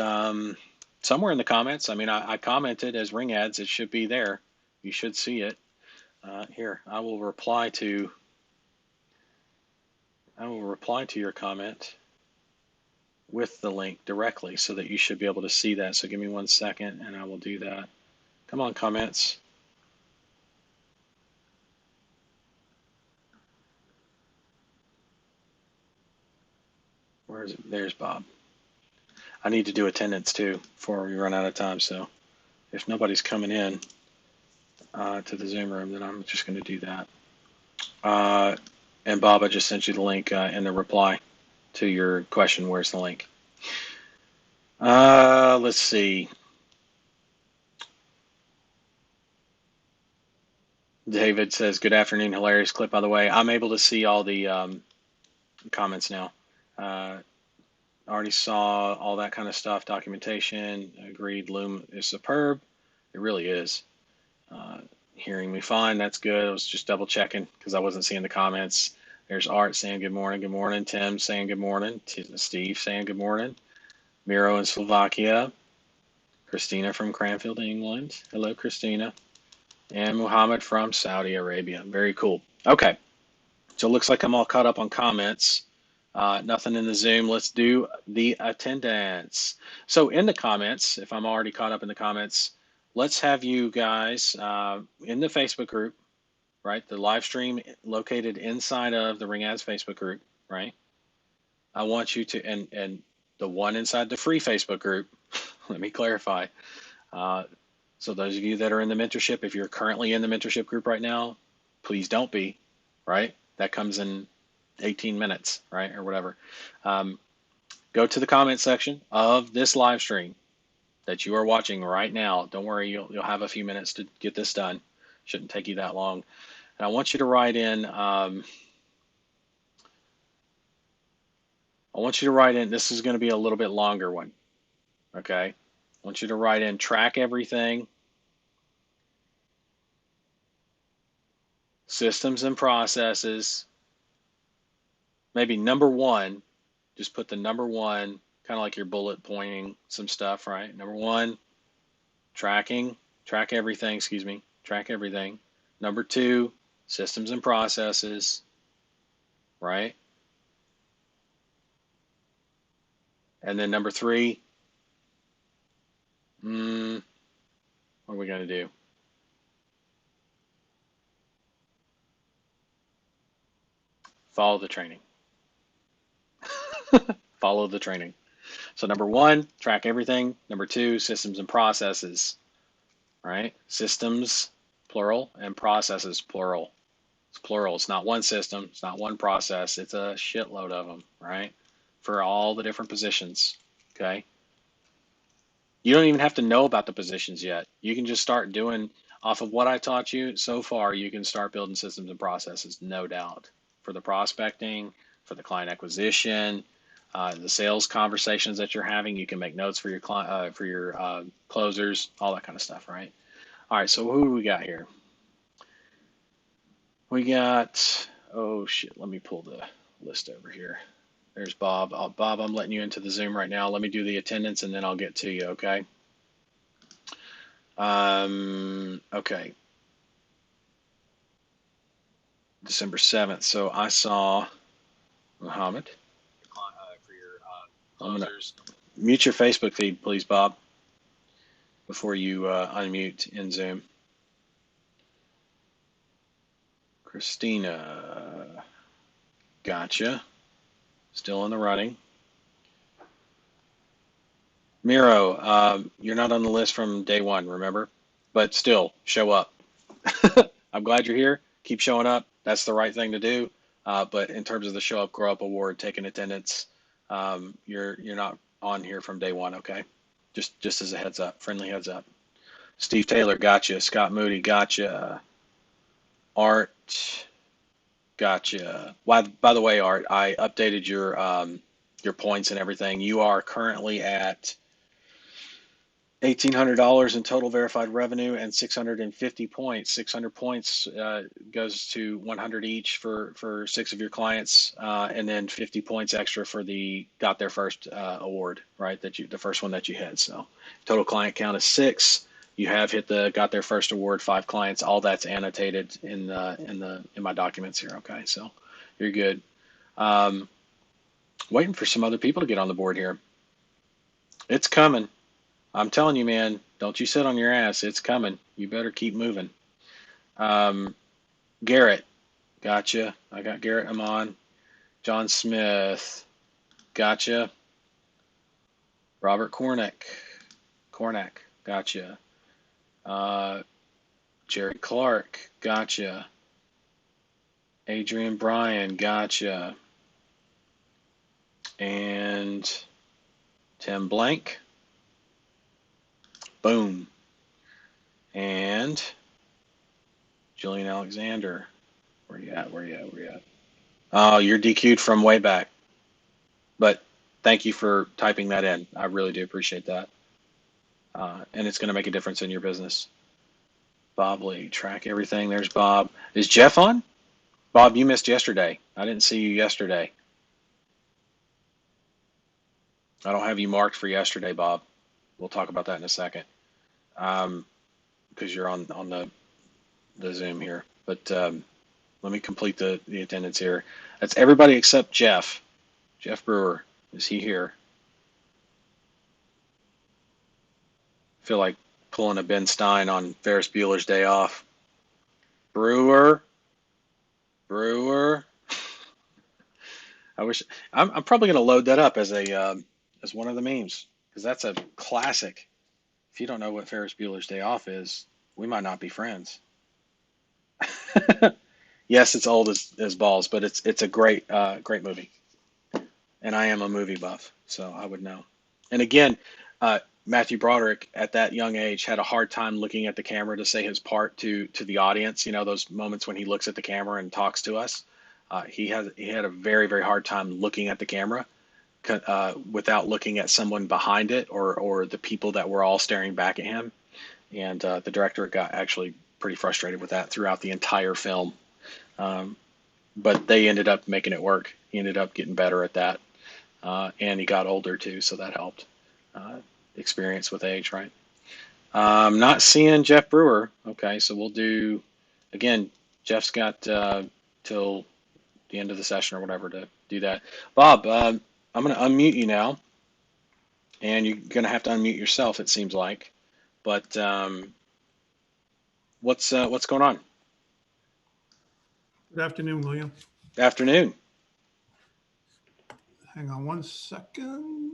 somewhere in the comments. I mean, I commented as Ring Ads. It should be there. You should see it. Here, I will reply to your comment with the link directly so that you should be able to see that. So give me 1 second and I will do that. Come on, comments. Where is it? There's Bob. I need to do attendance too before we run out of time. So if nobody's coming in to the Zoom room, then I'm just going to do that. And Bob, I just sent you the link in the reply to your question. Where's the link? Let's see. David says, good afternoon, hilarious clip, by the way. I'm able to see all the comments now. Already saw all that kind of stuff, documentation, agreed, Loom is superb. It really is. Hearing me fine, that's good. I was just double checking because I wasn't seeing the comments. There's Art saying good morning, good morning. Tim saying good morning. Steve saying good morning. Miro in Slovakia. Christina from Cranfield, England. Hello, Christina. And Muhammad from Saudi Arabia. Very cool. Okay, so it looks like I'm all caught up on comments. Nothing in the Zoom. Let's do the attendance. So in the comments, if I'm already caught up in the comments, let's have you guys in the Facebook group, right? The live stream located inside of the Ring Ads Facebook group, right? I want you to, and the one inside the free Facebook group, let me clarify. So those of you that are in the mentorship, if you're currently in the mentorship group right now, please don't be, right? That comes in 18 minutes, right? Or whatever. Go to the comment section of this live stream that you are watching right now. Don't worry, you'll have a few minutes to get this done. Shouldn't take you that long. And I want you to write in, this is going to be a little bit longer one, okay? I want you to write in track everything, systems and processes, maybe number one, just put the number one, kind of like you're bullet pointing some stuff, right? Number one, track everything. Number two, systems and processes, right? And then number three, what are we going to do? Follow the training. Follow the training. So number one, track everything. Number two, systems and processes, right? Systems, plural, and processes, plural. It's plural. It's not one system. It's not one process. It's a shitload of them, right? For all the different positions, okay? You don't even have to know about the positions yet. You can just start doing, off of what I taught you so far, you can start building systems and processes, no doubt, for the prospecting, for the client acquisition, the sales conversations that you're having. You can make notes for your closers, all that kind of stuff, right? All right, so who do we got here? We got, oh shit, let me pull the list over here. There's Bob. Bob, I'm letting you into the Zoom right now. Let me do the attendance and then I'll get to you, okay? Okay. December 7th. So I saw Muhammad. I'm gonna mute your Facebook feed, please, Bob, before you unmute in Zoom. Christina, gotcha. Still in the running. Miro, you're not on the list from day one, remember? But still, show up. I'm glad you're here. Keep showing up. That's the right thing to do. But in terms of the Show Up, Grow Up Award, taking attendance, you're not on here from day one, okay? Just as a heads up, friendly heads up. Steve Taylor, gotcha. Scott Moody, gotcha. Art, gotcha. By the way, Art, I updated your points and everything. You are currently at $1,800 in total verified revenue and 650 points. 600 points goes to 100 each for 6 of your clients, and then 50 points extra for the got there first award, right? The first one that you hit. So total client count is 6. You have hit the got there first award, 5 clients. All that's annotated in my documents here. Okay, so you're good. Waiting for some other people to get on the board here. It's coming. I'm telling you, man, don't you sit on your ass. It's coming. You better keep moving. Garrett, gotcha. I got Garrett Amon. John Smith, gotcha. Robert Cornick, gotcha. Uh, Jerry Clark, gotcha. Adrian Bryan, gotcha. And Tim Blank, boom. And Julian Alexander, where you at? Where you at? Where you at? Oh, you're DQ'd from way back. But thank you for typing that in. I really do appreciate that. And it's going to make a difference in your business. Bob Lee, track everything. There's Bob. Is Jeff on? Bob, you missed yesterday. I didn't see you yesterday. I don't have you marked for yesterday, Bob. We'll talk about that in a second. Because you're on the Zoom here. But let me complete the attendance here. That's everybody except Jeff. Jeff Brewer. Is he here? I feel like pulling a Ben Stein on Ferris Bueller's Day Off. Brewer. I wish I'm probably going to load that up as one of the memes because that's a classic. If you don't know what Ferris Bueller's Day Off is, we might not be friends. Yes, it's old as balls, but it's a great movie. And I am a movie buff, so I would know. And again, Matthew Broderick at that young age had a hard time looking at the camera to say his part to the audience. You know, those moments when he looks at the camera and talks to us. He had a very, very hard time looking at the camera without looking at someone behind it or the people that were all staring back at him. And the director got actually pretty frustrated with that throughout the entire film. But they ended up making it work. He ended up getting better at that. And he got older too, so that helped. Experience with age, right? Not seeing Jeff Brewer. Okay, so we'll do, again, Jeff's got till the end of the session or whatever to do that. Bob, I'm going to unmute you now, and you're going to have to unmute yourself, it seems like. But what's going on? Good afternoon, William. Afternoon. Hang on one second.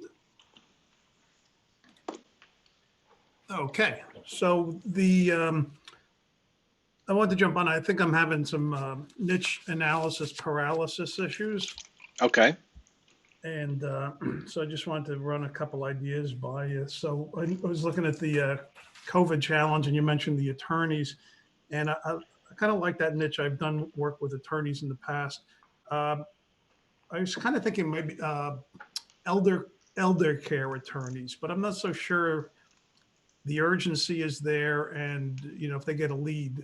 Okay, so I want to jump on. I think I'm having some niche analysis paralysis issues. Okay. And so I just wanted to run a couple ideas by you. So I was looking at the COVID challenge, and you mentioned the attorneys, and I kind of like that niche. I've done work with attorneys in the past. I was kind of thinking maybe elder care attorneys, but I'm not so sure the urgency is there, and you know if they get a lead,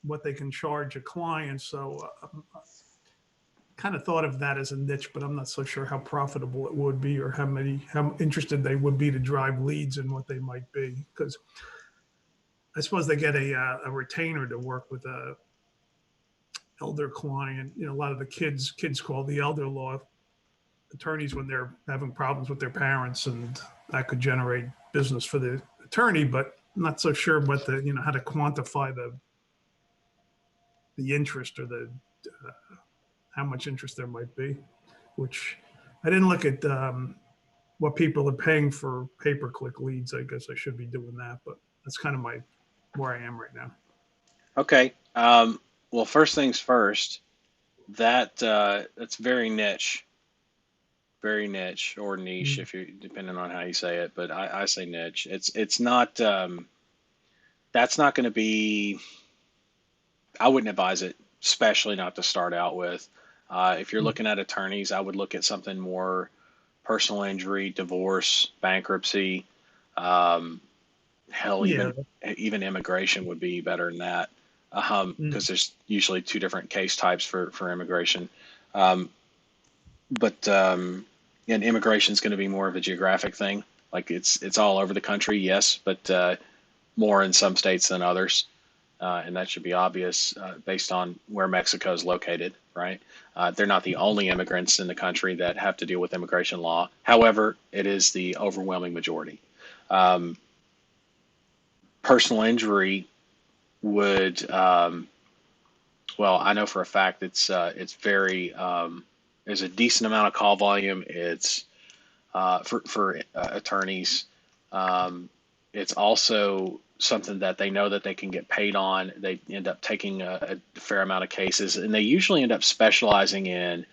what they can charge a client. So kind of thought of that as a niche, but I'm not so sure how profitable it would be or how interested they would be to drive leads and what they might be. Because I suppose they get a retainer to work with a elder client. You know, a lot of the kids call the elder law attorneys when they're having problems with their parents, and that could generate business for the attorney, but I'm not so sure what how to quantify the interest or the how much interest there might be, which I didn't look at what people are paying for pay-per-click leads. I guess I should be doing that, but that's kind of where I am right now. Okay. Well, first things first, that's very niche or niche if you depending on how you say it, but I say niche. It's not that's not going to be. I wouldn't advise it, especially not to start out with. If you're looking at attorneys, I would look at something more personal injury, divorce, bankruptcy. Hell, even immigration would be better than that, because there's usually two different case types for immigration. But and immigration is going to be more of a geographic thing. Like it's all over the country, yes, but more in some states than others. And that should be obvious based on where Mexico is located, right? They're not the only immigrants in the country that have to deal with immigration law. However, it is the overwhelming majority. Personal injury would, well, I know for a fact it's very there's a decent amount of call volume. It's for attorneys. Um, it's also something that they know that they can get paid on. They end up taking a fair amount of cases, and they usually end up specializing in,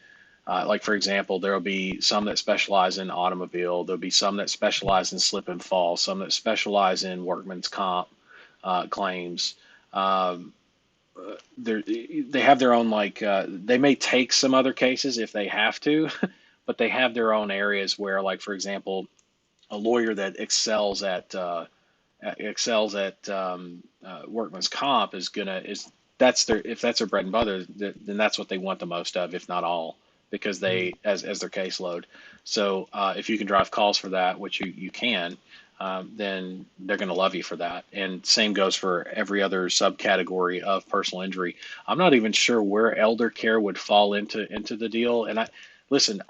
like for example, there will be some that specialize in automobile. There'll be some that specialize in slip and fall. Some that specialize in workman's comp claims. Um, they have their own they may take some other cases if they have to, but they have their own areas where, like for example, a lawyer that excels at workman's comp is gonna is that's their if that's their bread and butter, then that's what they want the most of, if not all, because Mm. they as their caseload. So if you can drive calls for that, which you can, then they're going to love you for that. And same goes for every other subcategory of personal injury. I'm not even sure where elder care would fall into the deal. And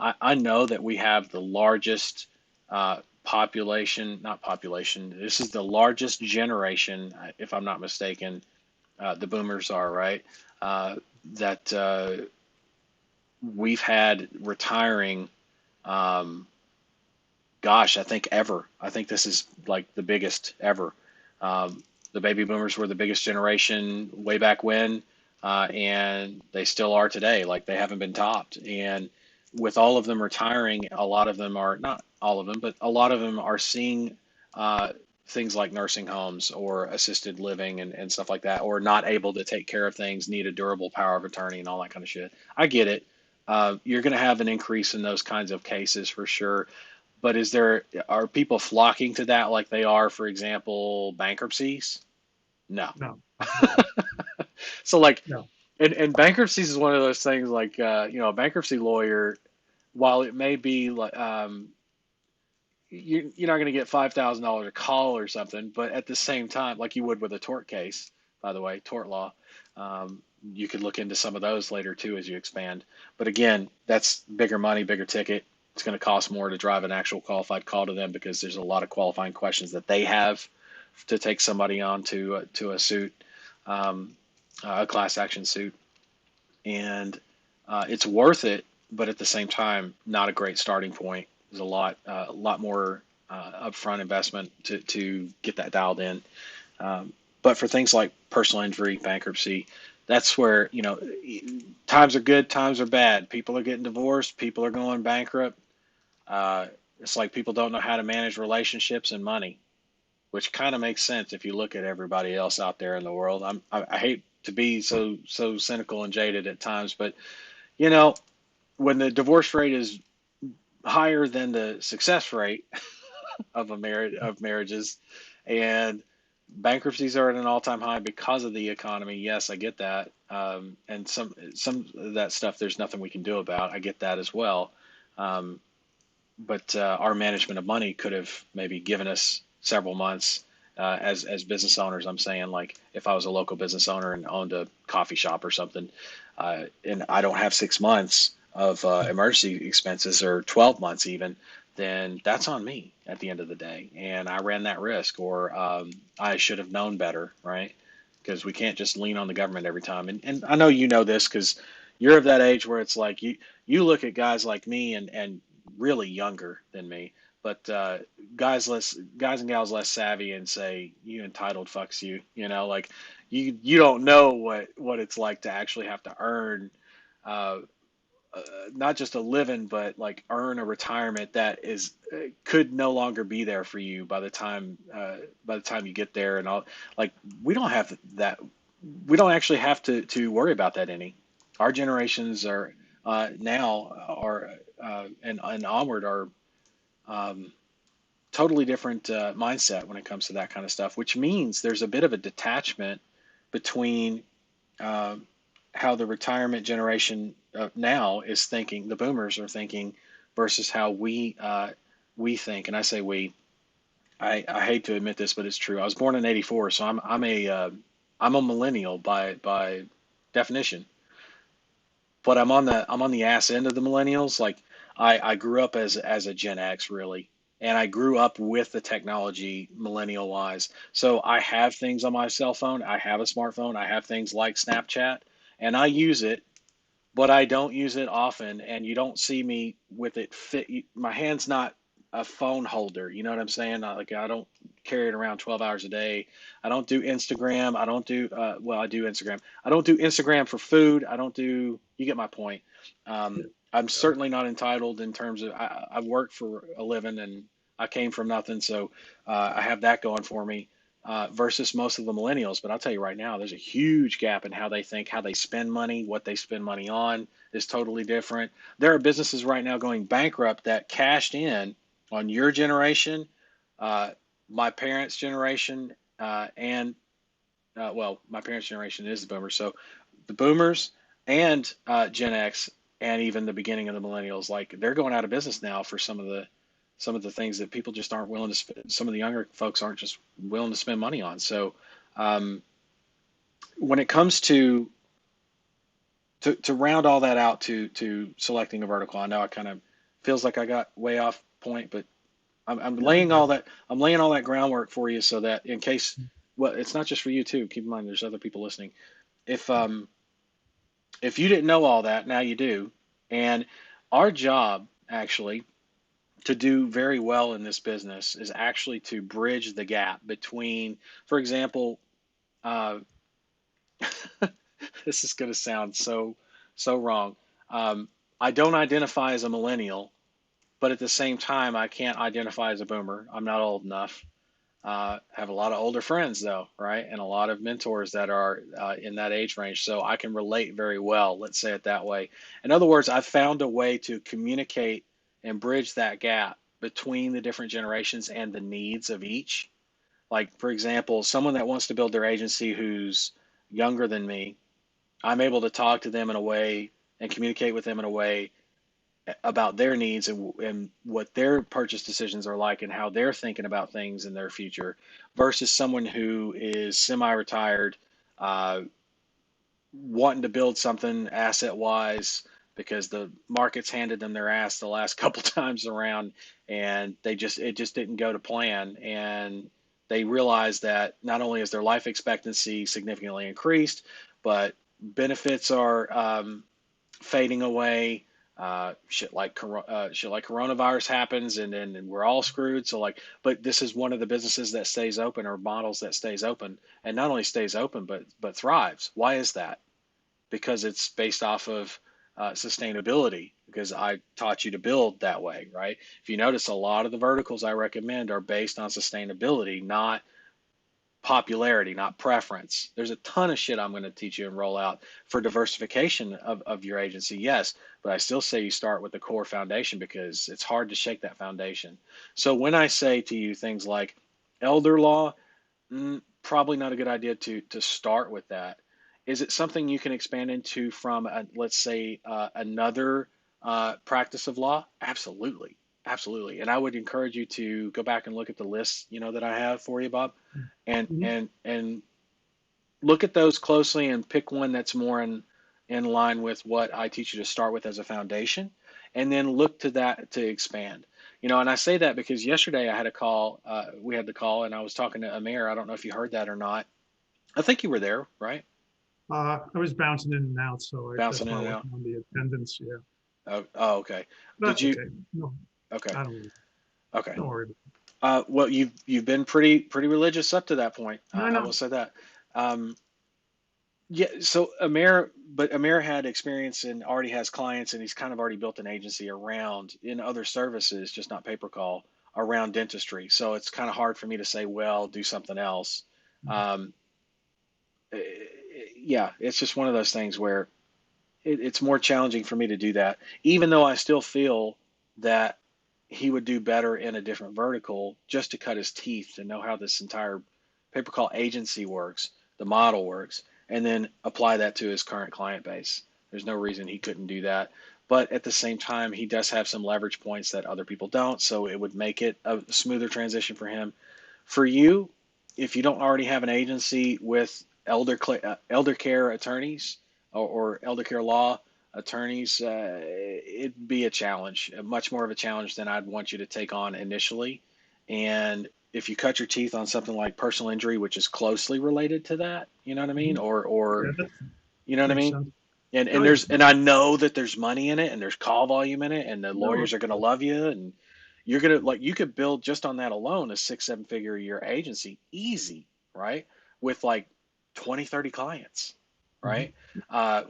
I know that we have the largest not population. This is the largest generation, if I'm not mistaken. The boomers are right. That we've had retiring. Um, Gosh, I think ever. I think this is like the biggest ever. The baby boomers were the biggest generation way back when, and they still are today. Like they haven't been topped. And with all of them retiring, a lot of them are not all of them, but a lot of them are seeing uh, things like nursing homes or assisted living and stuff like that, or not able to take care of things, need a durable power of attorney and all that kind of shit. I get it. You're going to have an increase in those kinds of cases for sure, but are people flocking to that like they are, for example, bankruptcies? No. No, So like, no. and bankruptcies is one of those things like, a bankruptcy lawyer, while it may be like, you're not going to get $5,000 a call or something, but at the same time, like you would with a tort case, by the way, tort law, you could look into some of those later too as you expand. But again, that's bigger money, bigger ticket. It's going to cost more to drive an actual qualified call to them because there's a lot of qualifying questions that they have to take somebody on to a suit, um, a class action suit, and it's worth it. But at the same time, not a great starting point. There's a lot more upfront investment to get that dialed in. But for things like personal injury, bankruptcy, that's where, times are good, times are bad. People are getting divorced, people are going bankrupt. Uh, it's like people don't know how to manage relationships and money, which kind of makes sense if you look at everybody else out there in the world. I hate to be so cynical and jaded at times, but you know, when the divorce rate is higher than the success rate of marriages, and bankruptcies are at an all-time high because of the economy. Yes, I get that, and some of that stuff there's nothing we can do about. I get that as well, um, but our management of money could have maybe given us several months. As business owners, I'm saying, like if I was a local business owner and owned a coffee shop or something, and I don't have 6 months of emergency expenses or 12 months even, then that's on me at the end of the day. And I ran that risk, or I should have known better, right? Because we can't just lean on the government every time. And I know you know this because you're of that age where it's like you look at guys like me and really younger than me, but guys and gals less savvy and say, you entitled fucks you, like you don't know what it's like to actually have to earn uh, uh, not just a living, but like earn a retirement that is could no longer be there for you by the time you get there. And all, like, we don't have that. We don't actually have to worry about that any. Our generations are now are and onward are um, totally different mindset when it comes to that kind of stuff, which means there's a bit of a detachment between uh, how the retirement generation now is thinking, the boomers are thinking, versus how we think. And I say we. I hate to admit this, but it's true. I was born in '84, so I'm a millennial by definition. But I'm on the ass end of the millennials. Like I grew up as a Gen X really, and I grew up with the technology millennial wise. So I have things on my cell phone. I have a smartphone. I have things like Snapchat, and I use it, but I don't use it often, and you don't see me with it fit. My hand's not a phone holder. You know what I'm saying? Like I don't carry it around 12 hours a day. I don't do Instagram. I don't do well, I do Instagram. I don't do Instagram for food. I don't do. You get my point. Yeah. I'm certainly not entitled in terms of I've worked for a living and I came from nothing, so I have that going for me versus most of the millennials. But I'll tell you right now, there's a huge gap in how they think, how they spend money, what they spend money on is totally different. There are businesses right now going bankrupt that cashed in on your generation, uh, my parents' generation, and well, my parents' generation is the boomers. So the boomers and Gen X and even the beginning of the millennials, like they're going out of business now for some of the things that people just aren't willing to spend. Some of the younger folks aren't just willing to spend money on. So um, when it comes to round all that out to selecting a vertical, I know I kind of feels like I got way off point, but I'm Yeah, I laying got all it. that I'm laying all that groundwork for you so that in case, well, it's not just for you too. Keep in mind there's other people listening. If if you didn't know all that, now you do. And our job actually to do very well in this business is actually to bridge the gap between, for example, uh, this is going to sound so wrong. Um, I don't identify as a millennial, but at the same time, I can't identify as a boomer. I'm not old enough. Have a lot of older friends though, right? And a lot of mentors that are in that age range. So I can relate very well, let's say it that way. In other words, I've found a way to communicate and bridge that gap between the different generations and the needs of each. Like, for example, someone that wants to build their agency who's younger than me, I'm able to talk to them in a way and communicate with them in a way about their needs and what their purchase decisions are like and how they're thinking about things in their future versus someone who is semi-retired, uh, wanting to build something asset wise because the market's handed them their ass the last couple times around and it just didn't go to plan, and they realize that not only is their life expectancy significantly increased, but benefits are fading away. Shit like coronavirus happens, and then we're all screwed. So like, but this is one of the businesses that stays open or models that stays open, and not only stays open but thrives. Why is that? Because it's based off of sustainability. Because I taught you to build that way, right? If you notice, a lot of the verticals I recommend are based on sustainability, not popularity, not preference. There's a ton of shit I'm going to teach you and roll out for diversification of your agency, yes, but I still say you start with the core foundation because it's hard to shake that foundation. So when I say to you things like elder law, probably not a good idea to start with that. Is it something you can expand into from, let's say, another practice of law? Absolutely, absolutely. And I would encourage you to go back and look at the list, that I have for you, Bob, and Mhm. and look at those closely and pick one that's more in line with what I teach you to start with as a foundation, and then look to that to expand. And I say that because yesterday I had a call. We had the call, and I was talking to Amir. I don't know if you heard that or not. I think you were there, right? I was bouncing in and out, so Bouncing that's in why I and out. wasn't on the attendance. Yeah, Oh, okay. Did that's you? okay. No, Okay, I don't. okay. Don't worry. Well, you've been pretty religious up to that point. I I know. will say that. Um, Yeah, so Amir had experience and already has clients, and he's kind of already built an agency around in other services, just not pay per call, around dentistry. So it's kind of hard for me to say, well, do something else. Um, eh, yeah, it's just one of those things where it's more challenging for me to do that, even though I still feel that he would do better in a different vertical just to cut his teeth to know how this entire pay per call agency works, the model works, and then apply that to his current client base. There's no reason he couldn't do that. But at the same time, he does have some leverage points that other people don't, so it would make it a smoother transition for him. For you, if you don't already have an agency with elder care attorneys or elder care law attorneys, it'd be a challenge, much more of a challenge than I'd want you to take on initially. And if you cut your teeth on something like personal injury, which is closely related to that, you know what I mean? Mhm. Or Yeah, that you know what I makes mean? sense. And Oh, yeah. there's and I know that there's money in it and there's call volume in it and the No, lawyers are going to love you and you're going to like you could build just on that alone a 6 7 figure a year agency easy, right? With like 20 30 clients, mhm. right?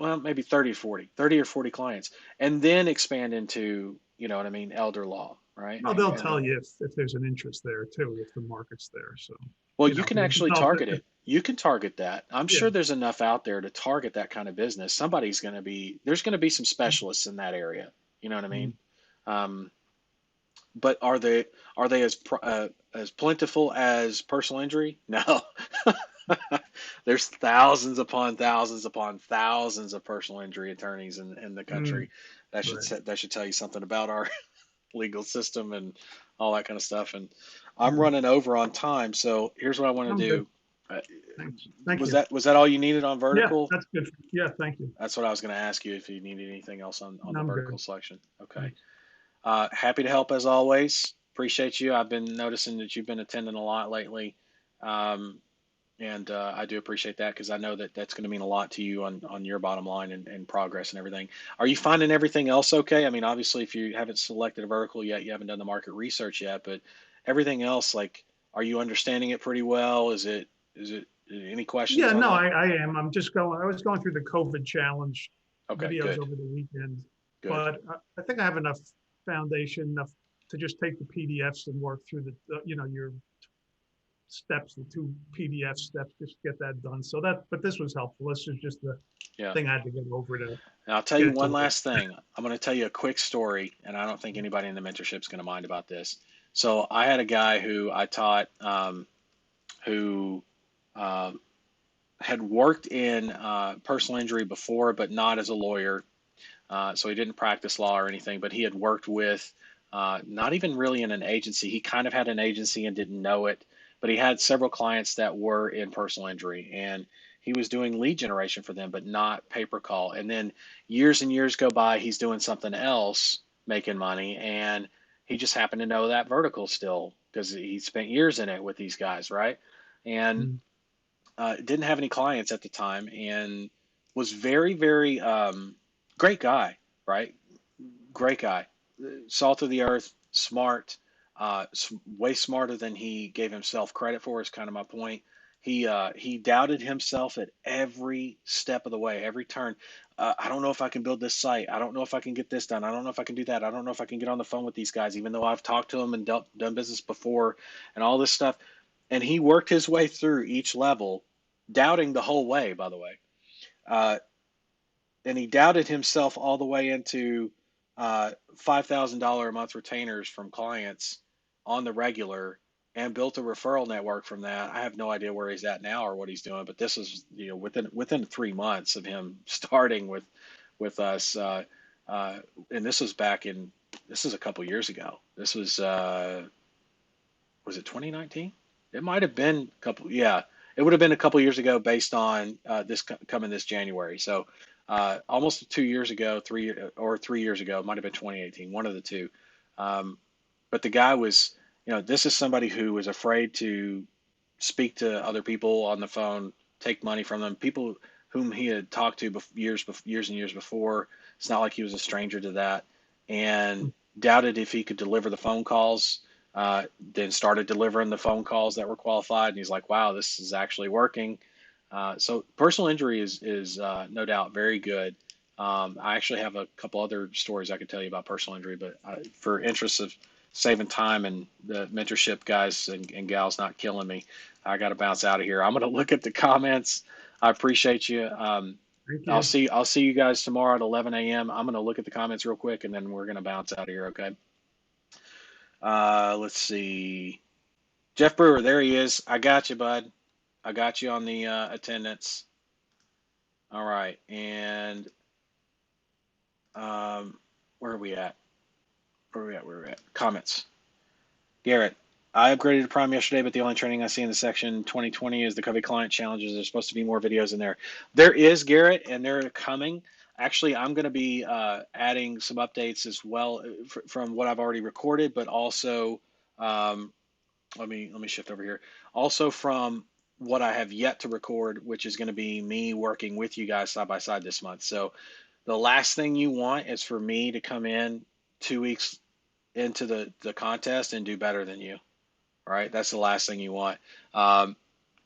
Well, maybe 30 or 40 clients and then expand into, you know what I mean, elder law, right? Well, they'll And tell you if there's an interest there too, if the market's there. So, well, you you know, can you actually develop target it. it. You can target that. I'm Yeah. sure there's enough out there to target that kind of business. There's going to be some specialists in that area. You know what I mean? Mhm. Um, but are they as plentiful as personal injury? No. There's thousands upon thousands of personal injury attorneys in the country. Mm, That right. should tell you something about our legal system and all that kind of stuff. And I'm Mm. running over on time, so here's what I want to I'm good. do. Uh, Thanks. Thank you. was that all you needed on Yeah, vertical? that's good. Yeah, thank you. That's what I was going to ask you if you needed anything else on the I'm vertical good. selection. Okay. Thanks. Happy to help as always. Appreciate you. I've been noticing that you've been attending a lot lately. Um, and I do appreciate that because I know that that's going to mean a lot to you on your bottom line and progress and everything. Are you finding everything else okay? I mean, obviously, if you haven't selected a vertical yet, you haven't done the market research yet, but everything else, like, are you understanding it pretty well? Is it any questions Yeah, on no, that? I am. I was going through the COVID challenge Okay, videos good, over the weekend, good. but I think I have enough foundation, enough to just take the PDFs and work through your steps, the two PDF steps, just get that done. So but this was helpful. This is just the Yeah. thing I had to get over to And I'll tell you get to one work. last thing. I'm going to tell you a quick story, and I don't think anybody in the mentorship is going to mind about this. So I had a guy who I taught who um, had worked in personal injury before, but not as a lawyer. So he didn't practice law or anything, but he had worked with not even really in an agency. He kind of had an agency and didn't know it, but he had several clients that were in personal injury, and he was doing lead generation for them, but not pay per call. And then years and years go by, he's doing something else, making money, and he just happened to know that vertical still because he spent years in it with these guys, right? And Mm, didn't have any clients at the time, and was very great guy, right? Great guy, salt of the earth, smart, way smarter than he gave himself credit for. Is kind of my point. He doubted himself at every step of the way, every turn. I don't know if I can build this site. I don't know if I can get this done. I don't know if I can do that. I don't know if I can get on the phone with these guys, even though I've talked to them and done business before and all this stuff. And he worked his way through each level, doubting the whole way, by the way. Uh, and he doubted himself all the way into $5,000 a month retainers from clients on the regular and built a referral network from that. I have no idea where he's at now or what he's doing, but this is, you know, within 3 months of him starting with us. Uh, and this was a couple years ago. This was it 2019? It might have been a couple. Yeah, it would have been a couple years ago based on this coming this January. So almost 2 years ago, 3 years ago, it might have been 2018, one of the two. Um, but the guy was, you know, this is somebody who was afraid to speak to other people on the phone, take money from them, people whom he had talked to years and years before. It's not like he was a stranger to that, and doubted if he could deliver the phone calls. Then started delivering the phone calls that were qualified, and he's like, "Wow, this is actually working." So personal injury is no doubt very good. I actually have a couple other stories I could tell you about personal injury, but for interest of saving time and the mentorship guys and gals not killing me, I got to bounce out of here. I'm going to look at the comments. I appreciate you. thank you. I'll see you guys tomorrow at 11 a.m. I'm going to look at the comments real quick, and then we're going to bounce out of here. Okay. Let's see. Jeff Brewer, there he is. I got you, bud. I got you on the attendance. All right, and where are we at? Where are we at? Where are we at? Comments. Garrett, I upgraded to Prime yesterday, but the only training I see in the section 2020 is the COVID client challenges. There's supposed to be more videos in there. There is, Garrett, and they're coming. Actually, I'm going to be adding some updates as well from what I've already recorded, but also um, let me shift over here. Also from what I have yet to record, which is going to be me working with you guys side by side this month. So the last thing you want is for me to come in 2 weeks into the contest and do better than you. All right. That's the last thing you want.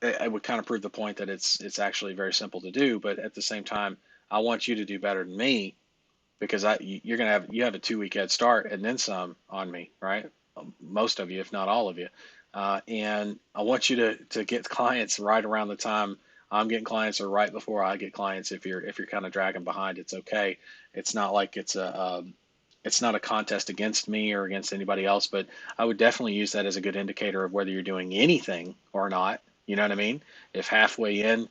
It would kind of prove the point that it's actually very simple to do, but at the same time, I want you to do better than me, because you have a 2 week head start and then some on me, right? Most of you, if not all of you. And I want you to get clients right around the time I'm getting clients, or right before I get clients. If you're kind of dragging behind, it's okay. It's not like it's not a contest against me or against anybody else, but I would definitely use that as a good indicator of whether you're doing anything or not. You know what I mean? If halfway in,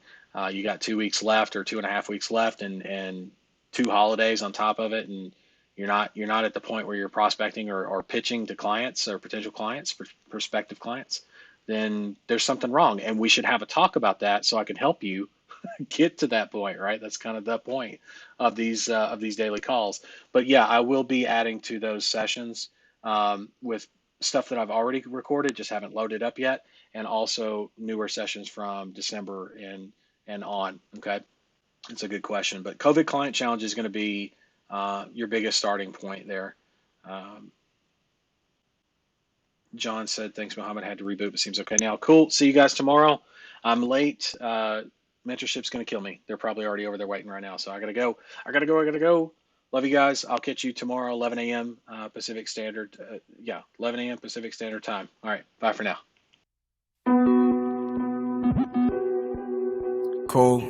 you got 2 weeks left or 2.5 weeks left, and 2 holidays on top of it, and you're not at the point where you're prospecting or pitching to clients or potential clients, prospective clients, then there's something wrong, and we should have a talk about that so I can help you get to that point, right? That's kind of the point of these daily calls. But yeah, I will be adding to those sessions with stuff that I've already recorded, just haven't loaded up yet, and also newer sessions from December and on. Okay, it's a good question. But COVID Client Challenge is going to be your biggest starting point there. John said, thanks, Mohammed. Had to reboot, but seems okay now. Cool. See you guys tomorrow. I'm late. Mentorship's going to kill me. They're probably already over there waiting right now. So I got to go. Love you guys. I'll catch you tomorrow, 11 a.m. Pacific Standard. 11 a.m. Pacific Standard Time. All right. Bye for now. Cool.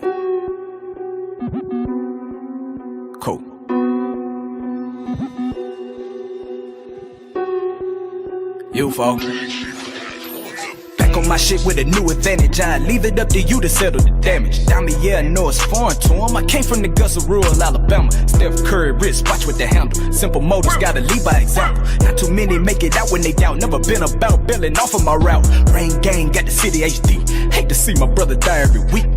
UFO. Back on my shit with a new advantage. I leave it up to you to settle the damage. Diamond, yeah, I know it's foreign to him. I came from the guts of rural Alabama. Steph Curry wrist, watch with the handle. Simple motors, gotta lead by example. Not too many make it out when they down. Never been about bailing off of my route. Rain gang, got the city HD. Hate to see my brother die every week.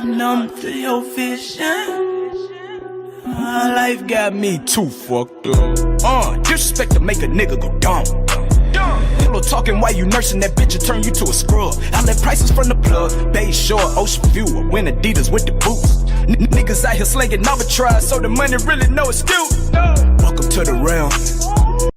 Numb to your vision. My life got me too fucked up. Disrespect to make a nigga go dumb. Pillow talking while you nursing that bitch and turn you to a scrub. I left prices from the plug. Bay Shore, Ocean View, I win Adidas with the boots. Niggas out here slinging arbitrage, so the money really no excuse. Welcome to the realm.